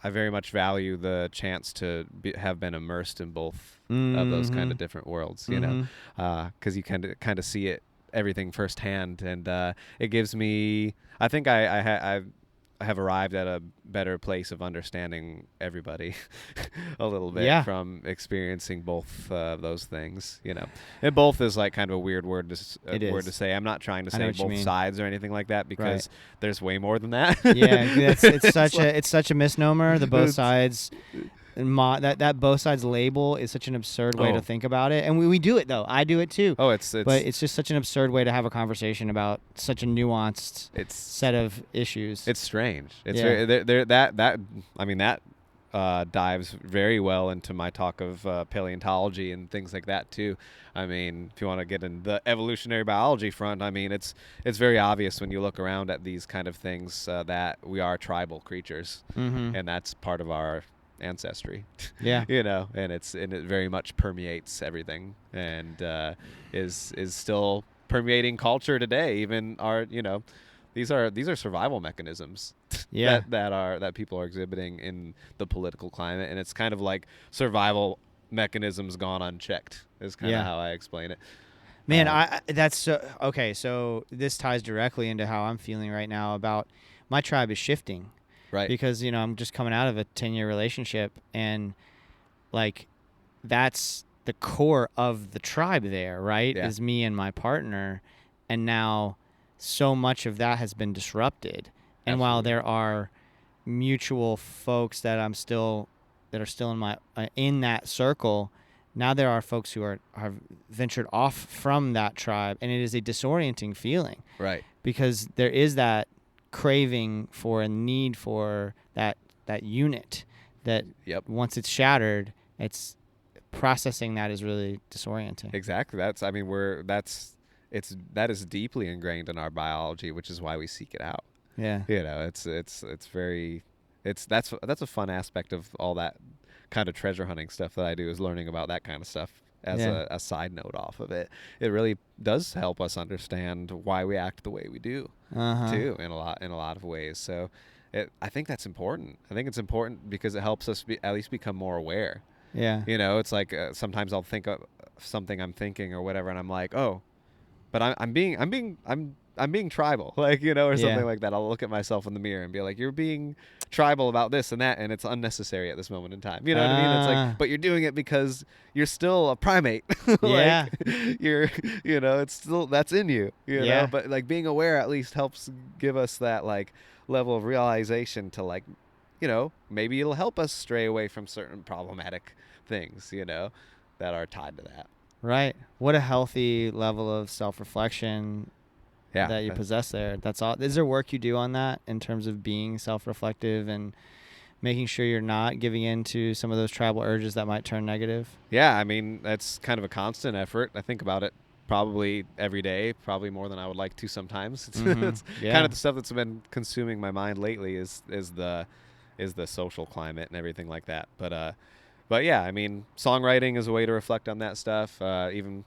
very much value the chance to have been immersed in both of those kind of different worlds. Because you kind of see everything firsthand, and it gives me. I think I have arrived at a better place of understanding everybody a little bit from experiencing both those things, And both is like kind of a weird word to say. I'm not trying to say both sides or anything like that, because there's way more than that. Yeah, it's such a misnomer. The both sides. That both sides label is such an absurd way to think about it, and we do it though. I do it too. Oh, but it's just such an absurd way to have a conversation about such a nuanced set of issues. It's strange. It's very that dives very well into my talk of paleontology and things like that too. I mean, if you want to get in the evolutionary biology front, I mean, it's very obvious when you look around at these kind of things that we are tribal creatures, and that's part of our ancestry. Yeah. And it very much permeates everything, and is still permeating culture today. Even our these are survival mechanisms that people are exhibiting in the political climate, and it's kind of like survival mechanisms gone unchecked is kind of how I explain it. Man, that's so okay. So this ties directly into how I'm feeling right now about my tribe is shifting. Right. Because, I'm just coming out of a 10-year relationship, and like that's the core of the tribe there, right? Yeah. Is me and my partner. And now so much of that has been disrupted. And Absolutely. while there are mutual folks that are still in my in that circle, now there are folks who have ventured off from that tribe, and it is a disorienting feeling. Right. Because there is that craving for a need for that unit that once it's shattered, it's processing that is really disorienting. Exactly. That is deeply ingrained in our biology, which is why we seek it out. Yeah. That's a fun aspect of all that kind of treasure hunting stuff that I do, is learning about that kind of stuff as a side note off of it. It really does help us understand why we act the way we do too, in a lot of ways. So I think that's important. I think it's important because it helps us at least become more aware. Yeah. It's like sometimes I'll think of something I'm thinking or whatever, and I'm like, oh, but I'm being tribal, like, or something like that. I'll look at myself in the mirror and be like, you're being tribal about this and that, and it's unnecessary at this moment in time. You know what I mean? It's like, but you're doing it because you're still a primate. Like, you're, it's still, that's in you, know, but like being aware at least helps give us that like level of realization to like, maybe it'll help us stray away from certain problematic things, that are tied to that. Right. What a healthy level of self-reflection that you possess there. That's all. Is there work you do on that in terms of being self-reflective and making sure you're not giving in to some of those tribal urges that might turn negative? Yeah, I mean, that's kind of a constant effort. I think about it probably every day, probably more than I would like to sometimes. It's kind of the stuff that's been consuming my mind lately is the social climate and everything like that. But yeah, I mean, songwriting is a way to reflect on that stuff. Even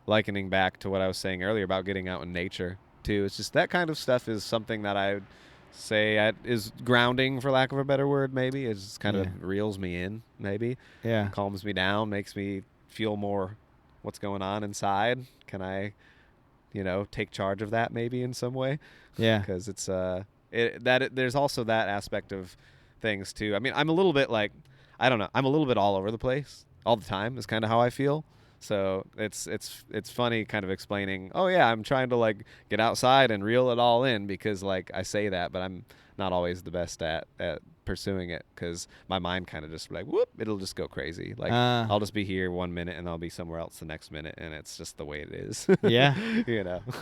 likening back to what I was saying earlier about getting out in nature too. It's just that kind of stuff is something that I would say is grounding, for lack of a better word. Maybe it just kind of reels me in. Maybe calms me down, makes me feel more what's going on inside. Can I, take charge of that maybe in some way? Yeah, because it's there's also that aspect of things too. I mean, I'm a little bit like, I don't know, I'm a little bit all over the place all the time is kind of how I feel. So it's funny kind of explaining, oh yeah, I'm trying to like get outside and reel it all in, because like I say that, but I'm not always the best at pursuing it, because my mind kind of just like, whoop, it'll just go crazy. Like I'll just be here 1 minute and I'll be somewhere else the next minute, and it's just the way it is. Yeah.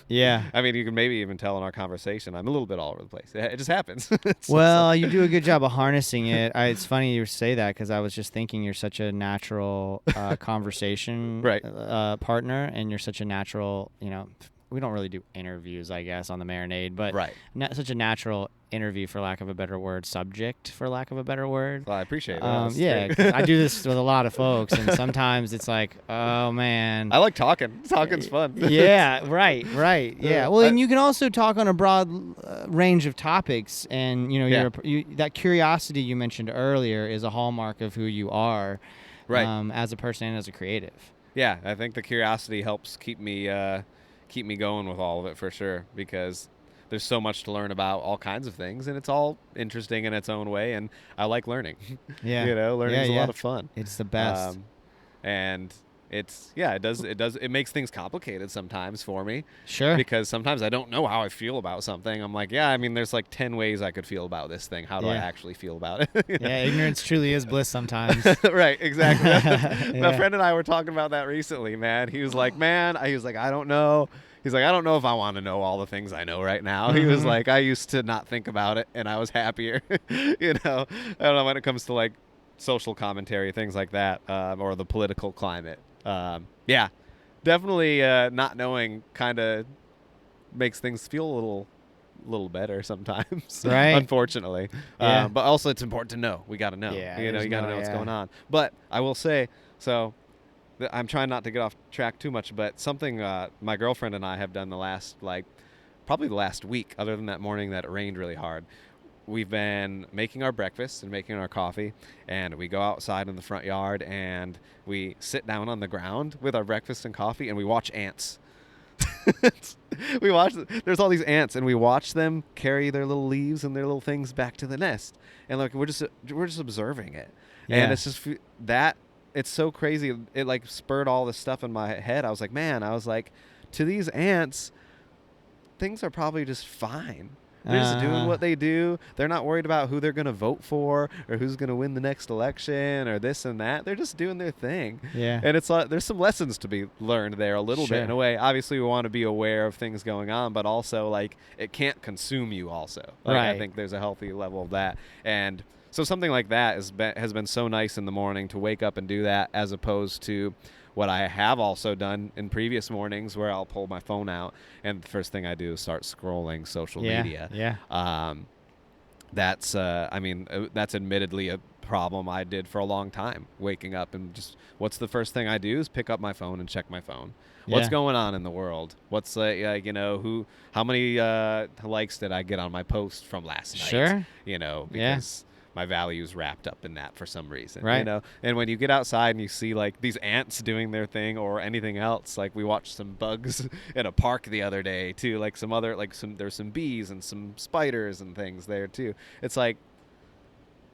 Yeah. I mean, you can maybe even tell in our conversation, I'm a little bit all over the place. It just happens. Well, you do a good job of harnessing it. It's funny you say that, because I was just thinking you're such a natural conversation partner, and you're such a natural, we don't really do interviews, I guess, on the Marinade, but such a natural interview, for lack of a better word, subject, for lack of a better word. Well, I appreciate it. Yeah, 'cause I do this with a lot of folks, and sometimes it's like, oh man, I like talking. Talking's fun. Yeah, right. Yeah. Well, and you can also talk on a broad range of topics, and that curiosity you mentioned earlier is a hallmark of who you are, as a person and as a creative. Yeah, I think the curiosity helps keep me going with all of it, for sure, because there's so much to learn about all kinds of things, and it's all interesting in its own way, and I like learning. Yeah. Learning is a lot of fun. It's the best. And it makes things complicated sometimes for me. Sure. Because sometimes I don't know how I feel about something. I'm like, I mean, there's like 10 ways I could feel about this thing. How do I actually feel about it? Yeah, ignorance truly is bliss sometimes. Right, exactly. My friend and I were talking about that recently, man. He was like, I don't know. He's like, I don't know if I want to know all the things I know right now. He was like, I used to not think about it, and I was happier. I don't know, when it comes to like social commentary, things like that, or the political climate. Yeah, definitely not knowing kind of makes things feel a little better sometimes. Right. Unfortunately. Yeah. But also it's important to know. We got to know. Yeah, you got to know what's going on. But I will say, I'm trying not to get off track too much, but something my girlfriend and I have done probably the last week, other than that morning that it rained really hard. We've been making our breakfast and making our coffee, and we go outside in the front yard and we sit down on the ground with our breakfast and coffee, and we watch ants. There's all these ants, and we watch them carry their little leaves and their little things back to the nest, and like we're just observing it. Yeah. And it's just that it's so crazy. It like spurred all this stuff in my head. I was like, to these ants, things are probably just fine. They're just doing what they do. They're not worried about who they're going to vote for or who's going to win the next election or this and that. They're just doing their thing. Yeah. And it's there's some lessons to be learned there a little bit in a way. Obviously, we want to be aware of things going on, but also like it can't consume you also. Like, right. I think there's a healthy level of that. And so something like that has been so nice in the morning to wake up and do that, as opposed to what I have also done in previous mornings where I'll pull my phone out and the first thing I do is start scrolling social media. Yeah. That's admittedly a problem I did for a long time, waking up and just what's the first thing I do is pick up my phone and check my phone. What's going on in the world? What's how many likes did I get on my post from last night? Sure. Because my value's wrapped up in that for some reason. Right. And when you get outside and you see like these ants doing their thing or anything else, like we watched some bugs in a park the other day too, like there's some bees and some spiders and things there too. It's like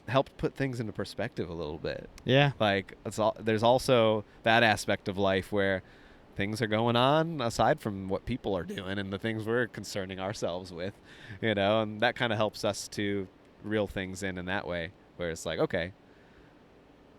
helped put things into perspective a little bit. Yeah. Like there's also that aspect of life where things are going on aside from what people are doing and the things we're concerning ourselves with, and that kind of helps us to reel things in that way, where it's like, okay,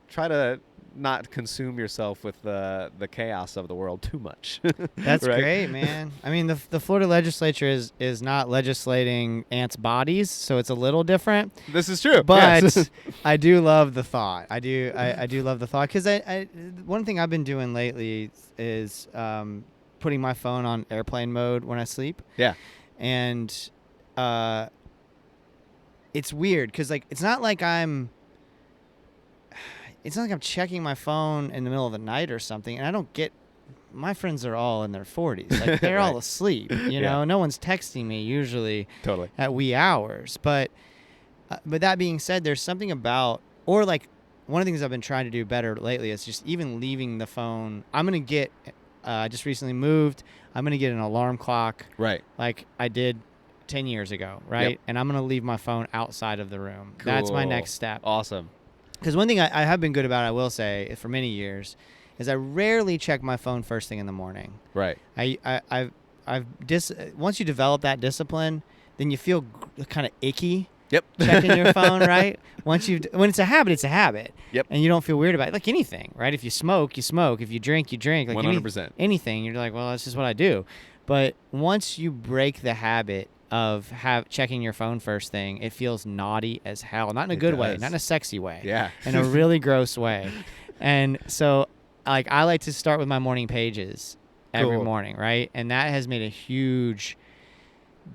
try to not consume yourself with the chaos of the world too much. That's right? great, man. I mean, the Florida legislature is not legislating ants' bodies, so it's a little different. This is true, but yes. I do love the thought. I do love the thought, because I one thing I've been doing lately is putting my phone on airplane mode when I sleep. Yeah, and it's weird because like it's not like I'm checking my phone in the middle of the night or something, and I don't get. My friends are all in their 40s, like they're all asleep. No one's texting me usually. Totally. At wee hours, but that being said, there's something about, or like one of the things I've been trying to do better lately is just even leaving the phone. I'm gonna get. I just recently moved. I'm gonna get an alarm clock. Right. Like I did 10 years ago, right? Yep. And I'm going to leave my phone outside of the room. Cool. That's my next step. Awesome. Because one thing I have been good about, I will say, for many years, is I rarely check my phone first thing in the morning. Right. Once you develop that discipline, then you feel kind of icky. Yep. Checking your phone, right? When it's a habit, it's a habit. Yep. And you don't feel weird about it. Like anything, right? If you smoke, you smoke. If you drink, you drink. Like 100%. Anything, you're like, well, that's just what I do. But once you break the habit of checking your phone first thing, it feels naughty as hell. Not in a good way, not in a sexy way. Yeah. In a really gross way. And so I like to start with my morning pages every morning, right? And that has made a huge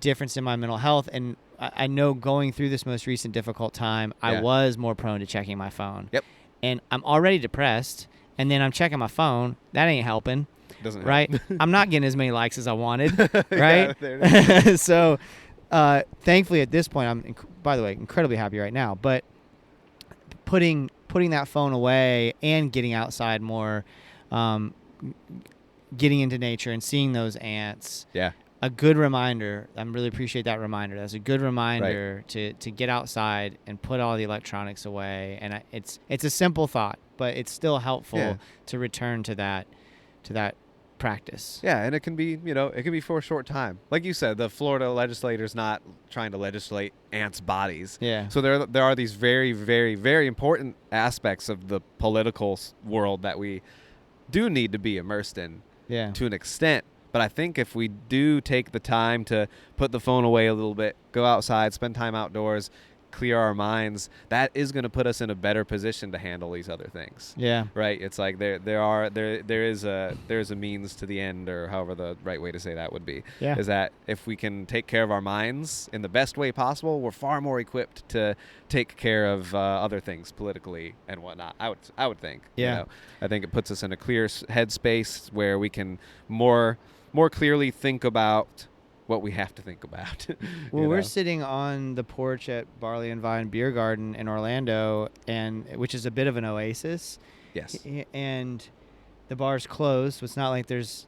difference in my mental health. And I know going through this most recent difficult time, I was more prone to checking my phone. Yep. And I'm already depressed, and then I'm checking my phone. That ain't helping. Doesn't right? I'm not getting as many likes as I wanted, right? Yeah, so thankfully at this point, I'm, by the way, incredibly happy right now. But putting that phone away and getting outside more, getting into nature and seeing those ants. Yeah. A good reminder. I really appreciate that reminder. That's a good reminder to get outside and put all the electronics away. And it's a simple thought, but it's still helpful to return to that practice. Yeah, and it can be for a short time. Like you said, the Florida legislator's not trying to legislate ants' bodies. Yeah. So there are these very, very, very important aspects of the political world that we do need to be immersed in to an extent. But I think if we do take the time to put the phone away a little bit, go outside, spend time outdoors, clear our minds, that is going to put us in a better position to handle these other things. Yeah. Right. It's like there is a means to the end, or however the right way to say that would be. Yeah. Is that if we can take care of our minds in the best way possible, we're far more equipped to take care of other things politically and whatnot. I would think. Yeah. I think it puts us in a clear headspace where we can more clearly think about what we have to think about. Well, we're sitting on the porch at Barley and Vine Biergarten in Orlando, which is a bit of an oasis. Yes. And the bar's closed, so it's not like there's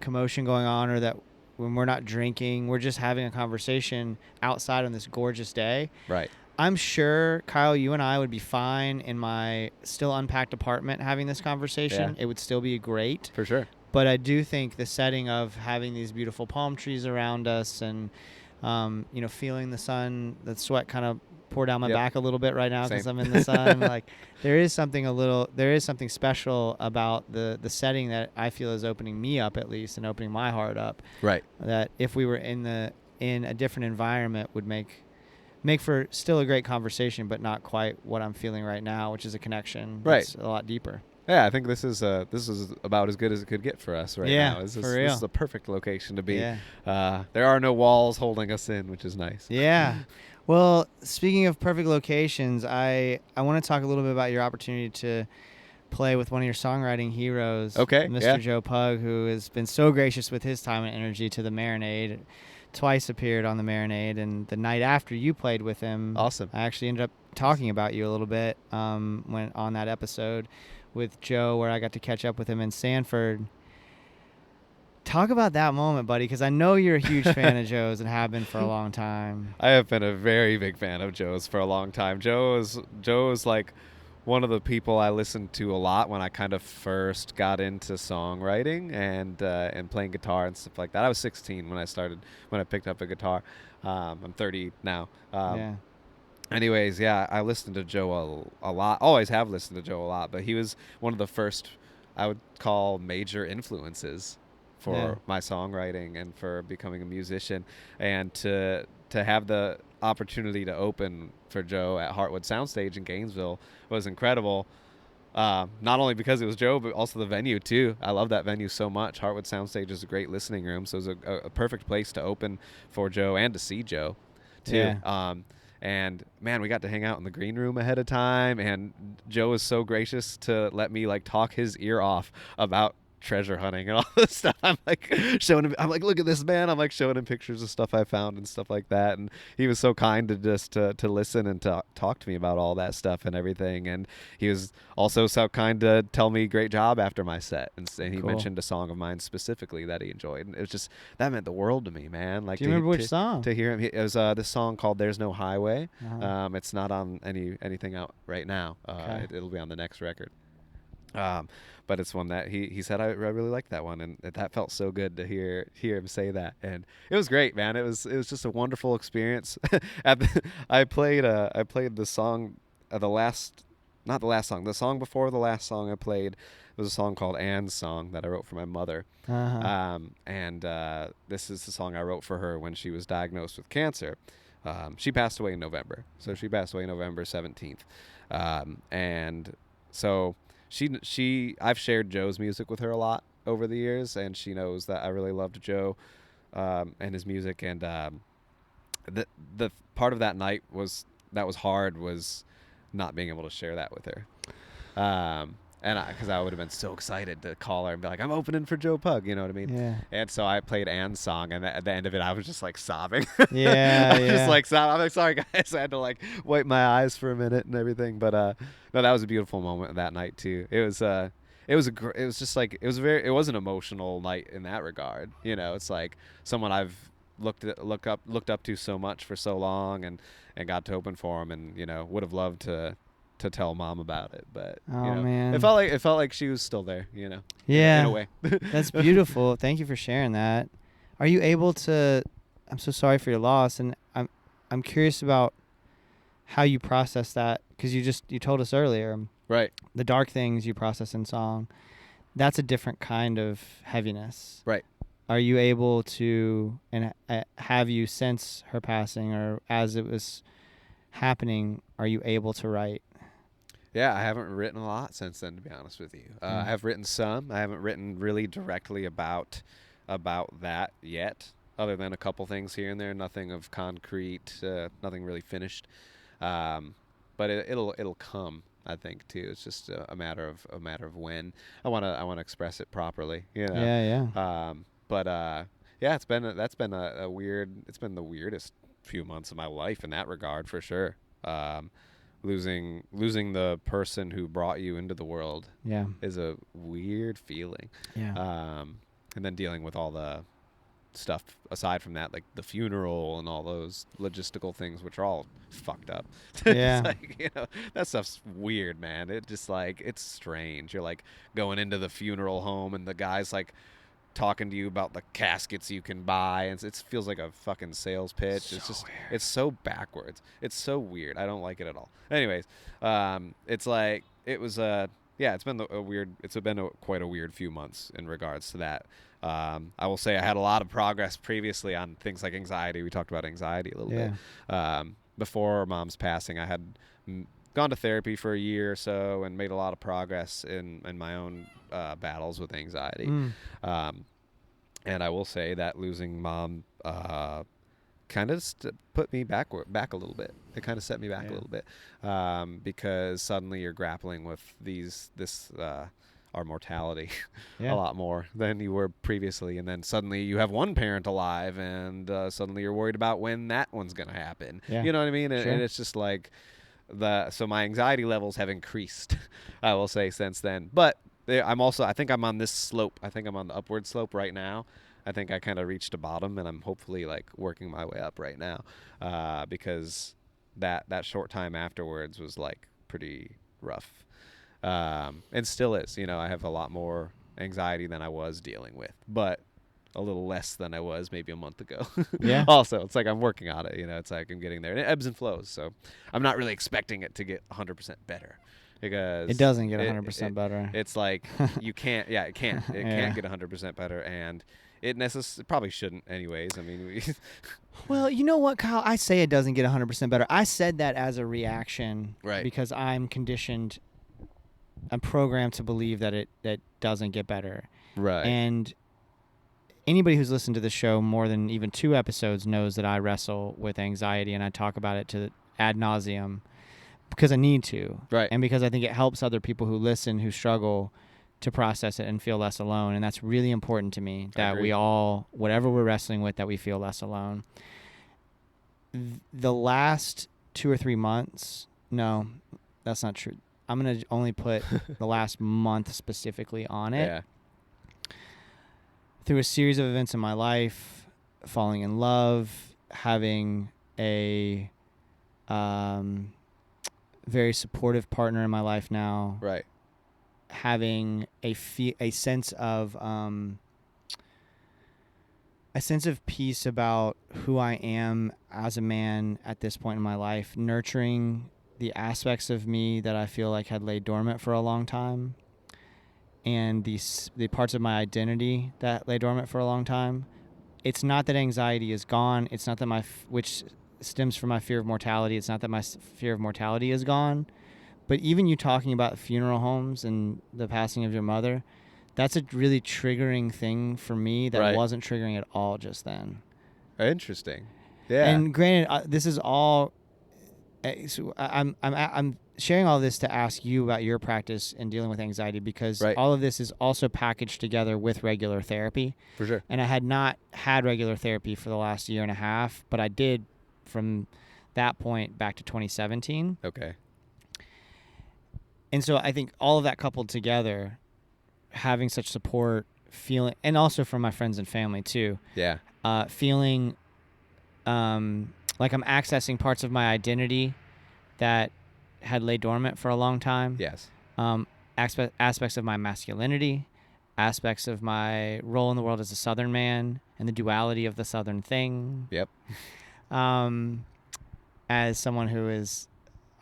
commotion going on, or that when we're not drinking, we're just having a conversation outside on this gorgeous day. Right. I'm sure, Kyle, you and I would be fine in my still unpacked apartment having this conversation. Yeah. It would still be great. For sure. But I do think the setting of having these beautiful palm trees around us and Feeling the sun, the sweat kind of pour down my Yep. back a little bit right now because Same. I'm in the sun. Like there is something special about the setting that I feel is opening me up, at least, and opening my heart up. Right. That if we were in a different environment would make for still a great conversation, but not quite what I'm feeling right now, which is a connection that's a lot deeper. Yeah, I think this is about as good as it could get for us right now. This is a perfect location to be. Yeah. There are no walls holding us in, which is nice. Yeah. Well, speaking of perfect locations, I want to talk a little bit about your opportunity to play with one of your songwriting heroes, Mr. Joe Pug, who has been so gracious with his time and energy to the Marinade. Twice appeared on the Marinade, and the night after you played with him, awesome. I actually ended up talking about you a little bit when on that episode with Joe, where I got to catch up with him in Sanford. Talk about that moment, buddy, because I know you're a huge fan of Joe's and have been for a long time. I have been a very big fan of Joe's for a long time. Joe is like one of the people I listened to a lot when I kind of first got into songwriting and playing guitar and stuff like that. I was 16 when I picked up a guitar. I'm 30 now. Anyways, I listened to Joe a lot. Always have listened to Joe a lot, but he was one of the first I would call major influences for my songwriting and for becoming a musician. And to have the opportunity to open for Joe at Heartwood Soundstage in Gainesville was incredible. Not only because it was Joe, but also the venue too. I love that venue so much. Heartwood Soundstage is a great listening room, so it was a perfect place to open for Joe and to see Joe too. Yeah. And man, we got to hang out in the green room ahead of time, and Joe was so gracious to let me like talk his ear off about treasure hunting and all this stuff. I'm like showing him, I'm like, look at this, man. I'm like showing him pictures of stuff I found and stuff like that. And he was so kind to just to listen and to talk to me about all that stuff and everything. And he was also so kind to tell me great job after my set. And he mentioned a song of mine specifically that he enjoyed. And it was just, that meant the world to me, man. Like, do you remember which song? To hear him, it was this song called "There's No Highway." It's not on anything out right now. It'll be on the next record. But it's one that he said I really liked that one, and that felt so good to hear him say that, and it was great, man. It was just a wonderful experience. I played the song, the song before the last song I played was a song called Anne's Song that I wrote for my mother. And this is the song I wrote for her when she was diagnosed with cancer. She passed away in November, so she passed away November 17th, and so. I've shared Joe's music with her a lot over the years, and she knows that I really loved Joe and his music. And the part of that night was hard was not being able to share that with her. And because I would have been so excited to call her and be like, I'm opening for Joe Pug, you know what I mean? Yeah. And so I played Anne's Song, and at the end of it, I was just like sobbing. Yeah, I was just like sobbing. I'm like, sorry guys, I had to like wipe my eyes for a minute and everything. But no, that was a beautiful moment that night too. It was an emotional night in that regard. You know, it's like someone I've looked up to so much for so long, and got to open for him, and would have loved to tell mom about it, but man, it felt like she was still there, in a way. That's beautiful. Thank you for sharing that. Are you able to? I'm so sorry for your loss, and I'm curious about how you process that, because you told us earlier, right? The dark things you process in song. That's a different kind of heaviness, right? Are you able to, and have you since her passing, or as it was happening, are you able to write? Yeah, I haven't written a lot since then, to be honest with you. I have written some. I haven't written really directly about that yet, other than a couple things here and there. Nothing of concrete, nothing really finished. But it'll come, I think, too. It's just a matter of when. I wanna express it properly, Yeah. It's been the weirdest few months of my life in that regard, for sure. Losing the person who brought you into the world is a weird feeling. Yeah. And then dealing with all the stuff aside from that, like the funeral and all those logistical things, which are all fucked up. Yeah. It's like, that stuff's weird, man. It just like, it's strange. You're like going into the funeral home, and the guy's like talking to you about the caskets you can buy, and it feels like a fucking sales pitch. It's so backwards. It's so weird. I don't like it at all. Anyways, it's like it was it's been quite a weird few months in regards to that. I will say I had a lot of progress previously on things like anxiety. We talked about anxiety a little bit. Before Mom's passing, I had gone to therapy for a year or so and made a lot of progress in my own battles with anxiety. And I will say that losing Mom kind of put me back a little bit. It kind of set me back a little bit because suddenly you're grappling with our mortality a lot more than you were previously, and then suddenly you have one parent alive, and suddenly you're worried about when that one's gonna happen. You know what I mean? Sure. And it's just like so my anxiety levels have increased, I will say, since then. But I think I'm on this slope. I think I'm on the upward slope right now. I think I kind of reached a bottom, and I'm hopefully like working my way up right now because that short time afterwards was like pretty rough. And still is. I have a lot more anxiety than I was dealing with, but a little less than I was maybe a month ago. Also, it's like I'm working on it. It's like I'm getting there, and it ebbs and flows. So I'm not really expecting it to get 100% better because it doesn't get 100% better. It's like you can't. Yeah, it can't. It can't get 100% better, and it probably shouldn't. Anyways, I mean, well, you know what, Kyle? I say it doesn't get 100% better. I said that as a reaction, right? Because I'm conditioned. I'm programmed to believe that it doesn't get better. Right. And anybody who's listened to the show more than even 2 episodes knows that I wrestle with anxiety, and I talk about it to ad nauseum because I need to. Right. And because I think it helps other people who listen, who struggle, to process it and feel less alone. And that's really important to me, that we all, whatever we're wrestling with, that we feel less alone. The last 2 or 3 months, no, that's not true. I'm going to only put the last month specifically on it. Yeah. Through a series of events in my life, falling in love, having a very supportive partner in my life now. Right. Having a sense of peace about who I am as a man at this point in my life, nurturing the aspects of me that I feel like had laid dormant for a long time, and the parts of my identity that lay dormant for a long time. It's not that anxiety is gone. It's not that which stems from my fear of mortality. It's not that my fear of mortality is gone. But even you talking about funeral homes and the passing of your mother, that's a really triggering thing for me that wasn't triggering at all just then. Interesting. Yeah. And granted, this is all. So I'm sharing all this to ask you about your practice in dealing with anxiety, because all of this is also packaged together with regular therapy. For sure. And I had not had regular therapy for the last year and a half, but I did from that point back to 2017. Okay. And so I think all of that coupled together, having such support, feeling, and also from my friends and family too. Yeah. Feeling like I'm accessing parts of my identity that had laid dormant for a long time. Yes. Aspects of my masculinity, aspects of my role in the world as a Southern man, and the duality of the Southern thing. Yep. As someone who is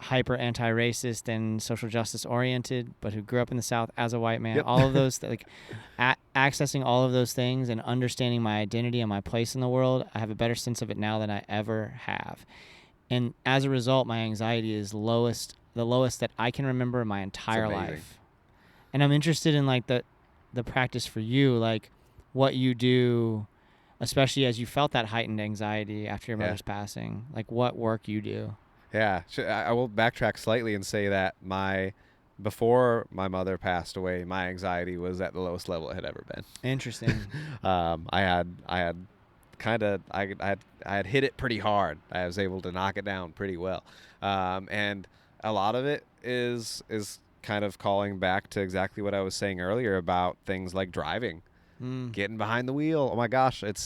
hyper anti-racist and social justice oriented, but who grew up in the South as a white man, all of those, accessing all of those things and understanding my identity and my place in the world, I have a better sense of it now than I ever have. And as a result, my anxiety is the lowest that I can remember in my entire life. And I'm interested in the practice for you, like what you do, especially as you felt that heightened anxiety after your mother's passing, like what work you do. Yeah, I will backtrack slightly and say that before my mother passed away, my anxiety was at the lowest level it had ever been. Interesting. I had hit it pretty hard. I was able to knock it down pretty well, and a lot of it is kind of calling back to exactly what I was saying earlier about things like driving. Getting behind the wheel. Oh my gosh, it's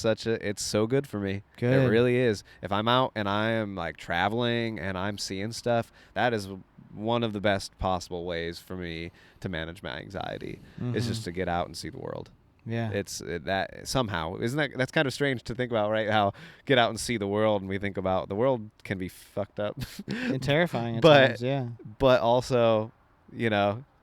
so good for me. Good. It really is. If I'm out and I am like traveling and I'm seeing stuff, that is one of the best possible ways for me to manage my anxiety. Is just to get out and see the world. Yeah. It's that somehow that's kind of strange to think about, right? How get out and see the world, and we think about the world can be fucked up And terrifying at But- times, yeah. but also,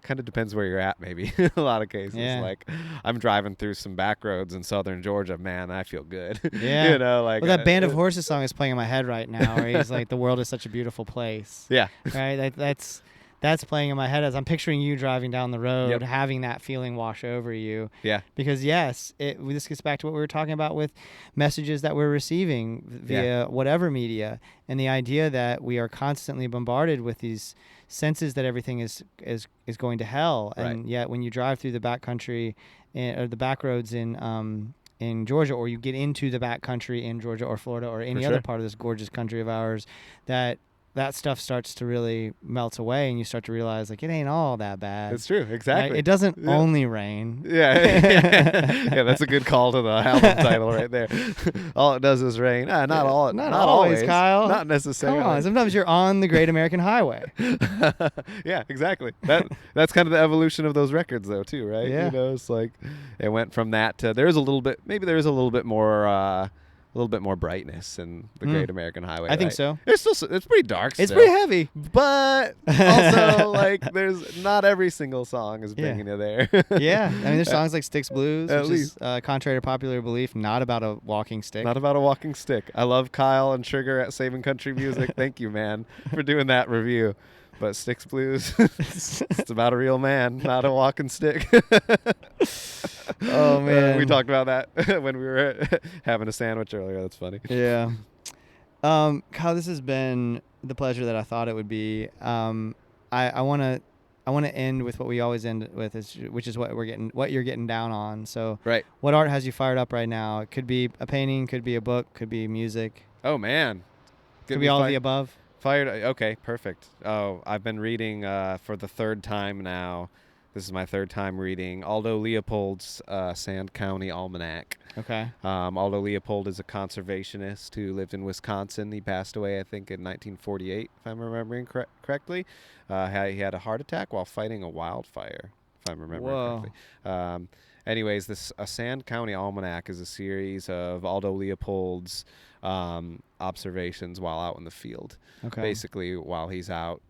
kind of depends where you're at, maybe. In a lot of cases. Yeah. Like, I'm driving through some back roads in southern Georgia, man, I feel good. Yeah. Like, Well, that Band of Horses song is playing in my head right now, where he's like, the world is such a beautiful place. Yeah. Right? That's playing in my head as I'm picturing you driving down the road, Yep. having that feeling wash over you. Yeah. Because yes, this gets back to what we were talking about with messages that we're receiving via whatever media, and the idea that we are constantly bombarded with these senses that everything is going to hell, and yet when you drive through the back country or the back roads in Georgia, or you get into the back country in Georgia or Florida or any other part of this gorgeous country of ours, that stuff starts to really melt away, and you start to realize, like, it ain't all that bad. It's true. Exactly. Right? It doesn't only rain. Yeah. Yeah, that's a good call to the album title right there. All it does is rain. Not always, Kyle. Not necessarily. Come on. Sometimes you're on the Great American Highway. Yeah, exactly. That's kind of the evolution of those records, though, too, right? Yeah. It's like it went from that to there's a little bit more brightness in the Great American Highway. I think so. It's pretty dark. It's still. pretty heavy. But also, like, there's not every single song is bringing you there. Yeah. I mean, there's songs like Styx Blues, At which is, contrary to popular belief, not about a walking stick. Not about a walking stick. I love Kyle and Sugar at Saving Country Music. Thank you, man, for doing that review. But Styx Blues, it's about a real man, not a walking stick. Oh, man. We talked about that when we were having a sandwich earlier. That's funny. Yeah. Kyle, this has been the pleasure that I thought it would be. I want to end with what we always end with, which is what you're getting down on. So, Right. What art has you fired up right now? It could be a painting, could be a book, could be music. Oh, man. Could be all of the above. Fired. Okay, perfect. Oh, I've been reading for the third time now. This is my third time reading Aldo Leopold's Sand County Almanac. Okay. Aldo Leopold is a conservationist who lived in Wisconsin. He passed away, I think, in 1948, if I'm remembering correctly. He had a heart attack while fighting a wildfire, if I'm remembering correctly. Anyways, a Sand County Almanac is a series of Aldo Leopold's observations while out in the field. Okay. Basically, while he's out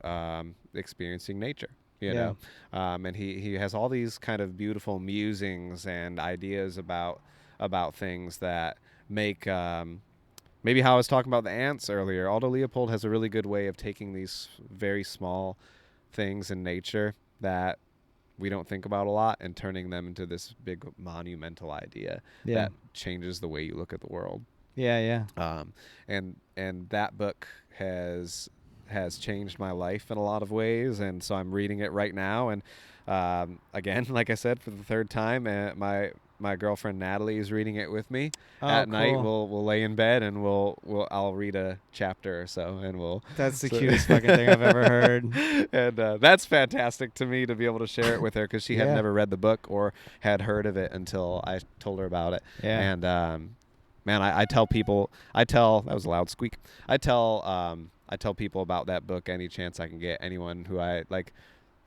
experiencing nature. And he has all these kind of beautiful musings and ideas about things that make maybe how I was talking about the ants earlier. Aldo Leopold has a really good way of taking these very small things in nature that we don't think about a lot and turning them into this big monumental idea that changes the way you look at the world. Yeah. And that book has changed my life in a lot of ways, and so I'm reading it right now. And again, like I said, for the third time, my girlfriend Natalie is reading it with me at night. We'll lay in bed and I'll read a chapter or so, and That's the cutest fucking thing I've ever heard. And that's fantastic to me to be able to share it with her, because she had never read the book or had heard of it until I told her about it. Yeah. And man, I tell people, that was a loud squeak. I tell people about that book any chance I can get. Anyone who I like,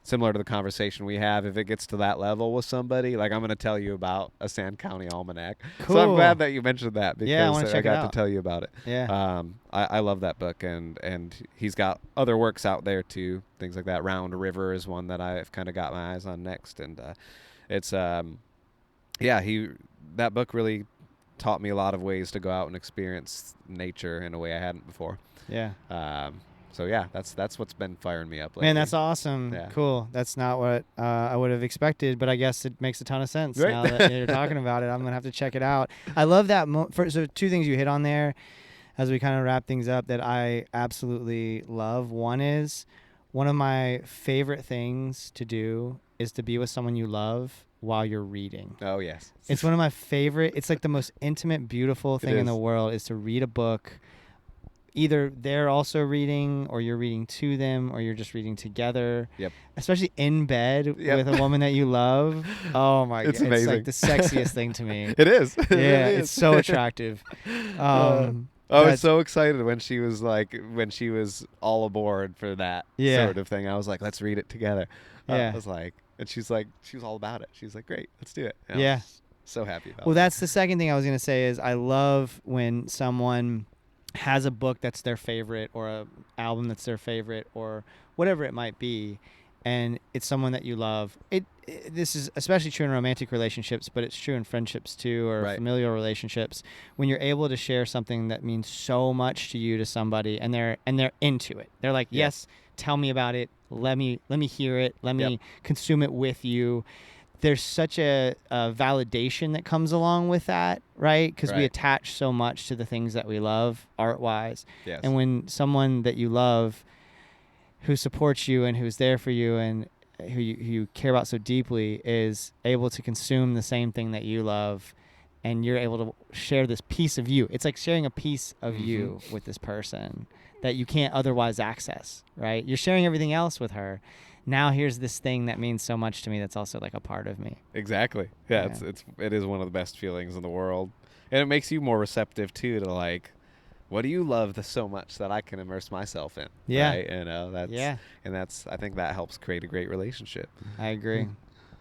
similar to the conversation we have, if it gets to that level with somebody, like, I'm going to tell you about a Sand County Almanac. Cool. So I'm glad that you mentioned that, because I got to tell you about it. Yeah. I love that book, and he's got other works out there too. Things like that. Round River is one that I've kind of got my eyes on next, and it's that book really taught me a lot of ways to go out and experience nature in a way I hadn't before. Yeah. So yeah, that's what's been firing me up lately. Man, that's awesome. Yeah. Cool. That's not what I would have expected, but I guess it makes a ton of sense Right. now that you're talking about it. I'm gonna have to check it out. I love that. So two things you hit on there, as we kind of wrap things up, that I absolutely love. One is, one of my favorite things to do is to be with someone you love while you're reading. Oh yes. It's one of my favorite. It's like the most intimate, beautiful thing in the world, is to read a book. Either they're also reading, or you're reading to them, or you're just reading together. Yep. Especially in bed with a woman that you love. Oh my god, It's amazing. It's like the sexiest thing to me. It is. Yeah, It really it's is. so attractive. I was so excited when she was all aboard for that sort of thing. I was like, let's read it together. Yeah. I was like, and she was all about it. She's like, great, let's do it. And Yeah. So happy about Well, that. that's the second thing I was going to say is I love when someone has a book that's their favorite or a album that's their favorite or whatever it might be, and it's someone that you love. This is especially true in romantic relationships, but it's true in friendships too, or Right. familial relationships. When you're able to share something that means so much to you to somebody, and they're into it, they're like, yes, tell me about it. Let me hear it. Let me consume it with you. There's such a validation that comes along with that, right? Because we Right. attach so much to the things that we love art-wise. Yes. And when someone that you love who supports you and who's there for you and who you care about so deeply is able to consume the same thing that you love, and you're able to share this piece of you. It's like sharing a piece of you with this person that you can't otherwise access, right? You're sharing everything else with her. Now here's this thing that means so much to me that's also like a part of me. Exactly. Yeah. It is one of the best feelings in the world, and it makes you more receptive too to like, what do you love so much that I can immerse myself in? Yeah. Right? And I think that helps create a great relationship. I agree.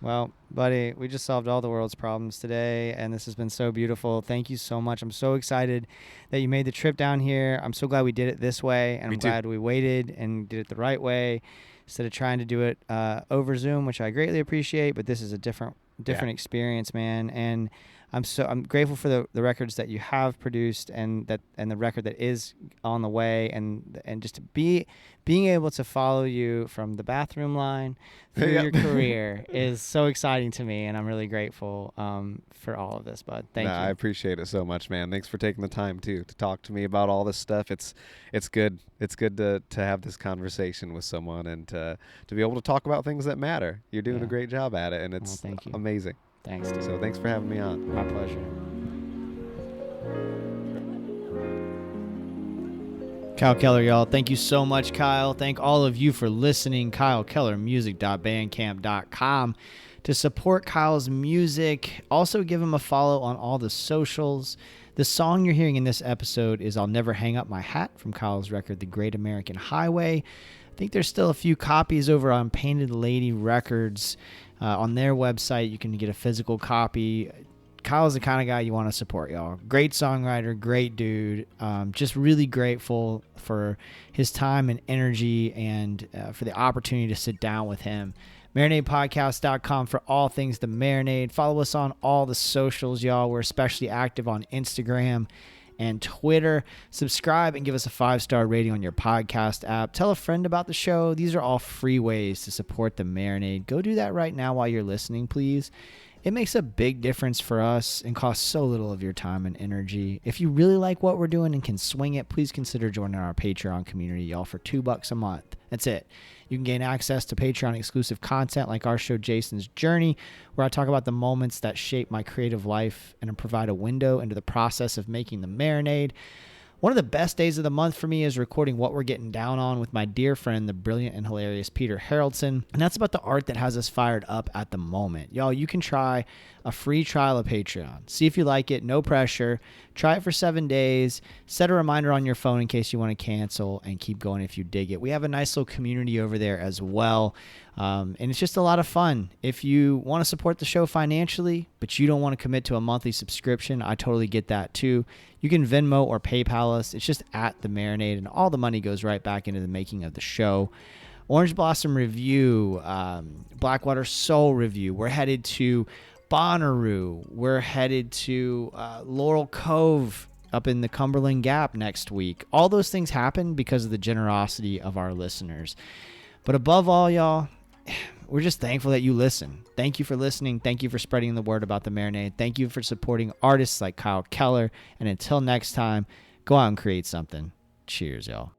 Well, buddy, we just solved all the world's problems today, and this has been so beautiful. Thank you so much. I'm so excited that you made the trip down here. I'm so glad we did it this way, and Me I'm too. glad we waited and did it the right way instead of trying to do it over Zoom, which I greatly appreciate, but this is a different experience, man. And I'm grateful for the records that you have produced and the record that is on the way, and just to being able to follow you from the bathroom line through your career is so exciting to me, and I'm really grateful for all of this, bud. Thank you. I appreciate it so much, man. Thanks for taking the time too to talk to me about all this stuff. It's good. It's good to have this conversation with someone and to be able to talk about things that matter. You're doing a great job at it, and it's thank you. amazing. Thanks, dude. So thanks for having me on. My pleasure. Kyle Keller, y'all. Thank you so much, Kyle. Thank all of you for listening. KyleKellerMusic.bandcamp.com to support Kyle's music. Also give him a follow on all the socials. The song you're hearing in this episode is I'll Never Hang Up My Hat from Kyle's record, The Great American Highway. I think there's still a few copies over on Painted Lady Records. On their website, you can get a physical copy. Kyle's the kind of guy you want to support, y'all. Great songwriter, great dude. Just really grateful for his time and energy and for the opportunity to sit down with him. MarinadePodcast.com for all things The Marinade. Follow us on all the socials, y'all. We're especially active on Instagram and Twitter. Subscribe and give us a 5-star rating on your podcast app. Tell a friend about the show. These are all free ways to support The Marinade. Go do that right now while you're listening, please. It makes a big difference for us and costs so little of your time and energy. If you really like what we're doing and can swing it, please consider joining our Patreon community, y'all, for $2 a month. That's it. You can gain access to Patreon exclusive content like our show Jason's Journey, where I talk about the moments that shape my creative life and provide a window into the process of making The Marinade. One of the best days of the month for me is recording What We're Getting Down On with my dear friend, the brilliant and hilarious Peter Haraldson. And that's about the art that has us fired up at the moment. Y'all, you can try a free trial of Patreon. See if you like it. No pressure. Try it for 7 days. Set a reminder on your phone in case you want to cancel, and keep going if you dig it. We have a nice little community over there as well. And it's just a lot of fun. If you want to support the show financially, but you don't want to commit to a monthly subscription, I totally get that too. You can Venmo or PayPal us. It's just at The Marinade, and all the money goes right back into the making of the show. Orange Blossom Review, Blackwater Soul Review. We're headed to Bonnaroo. We're headed to Laurel Cove up in the Cumberland Gap next week. All those things happen because of the generosity of our listeners. But above all, y'all, we're just thankful that you listen. Thank you for listening. Thank you for spreading the word about The Marinade. Thank you for supporting artists like Kyle Keller. And until next time, go out and create something. Cheers, y'all.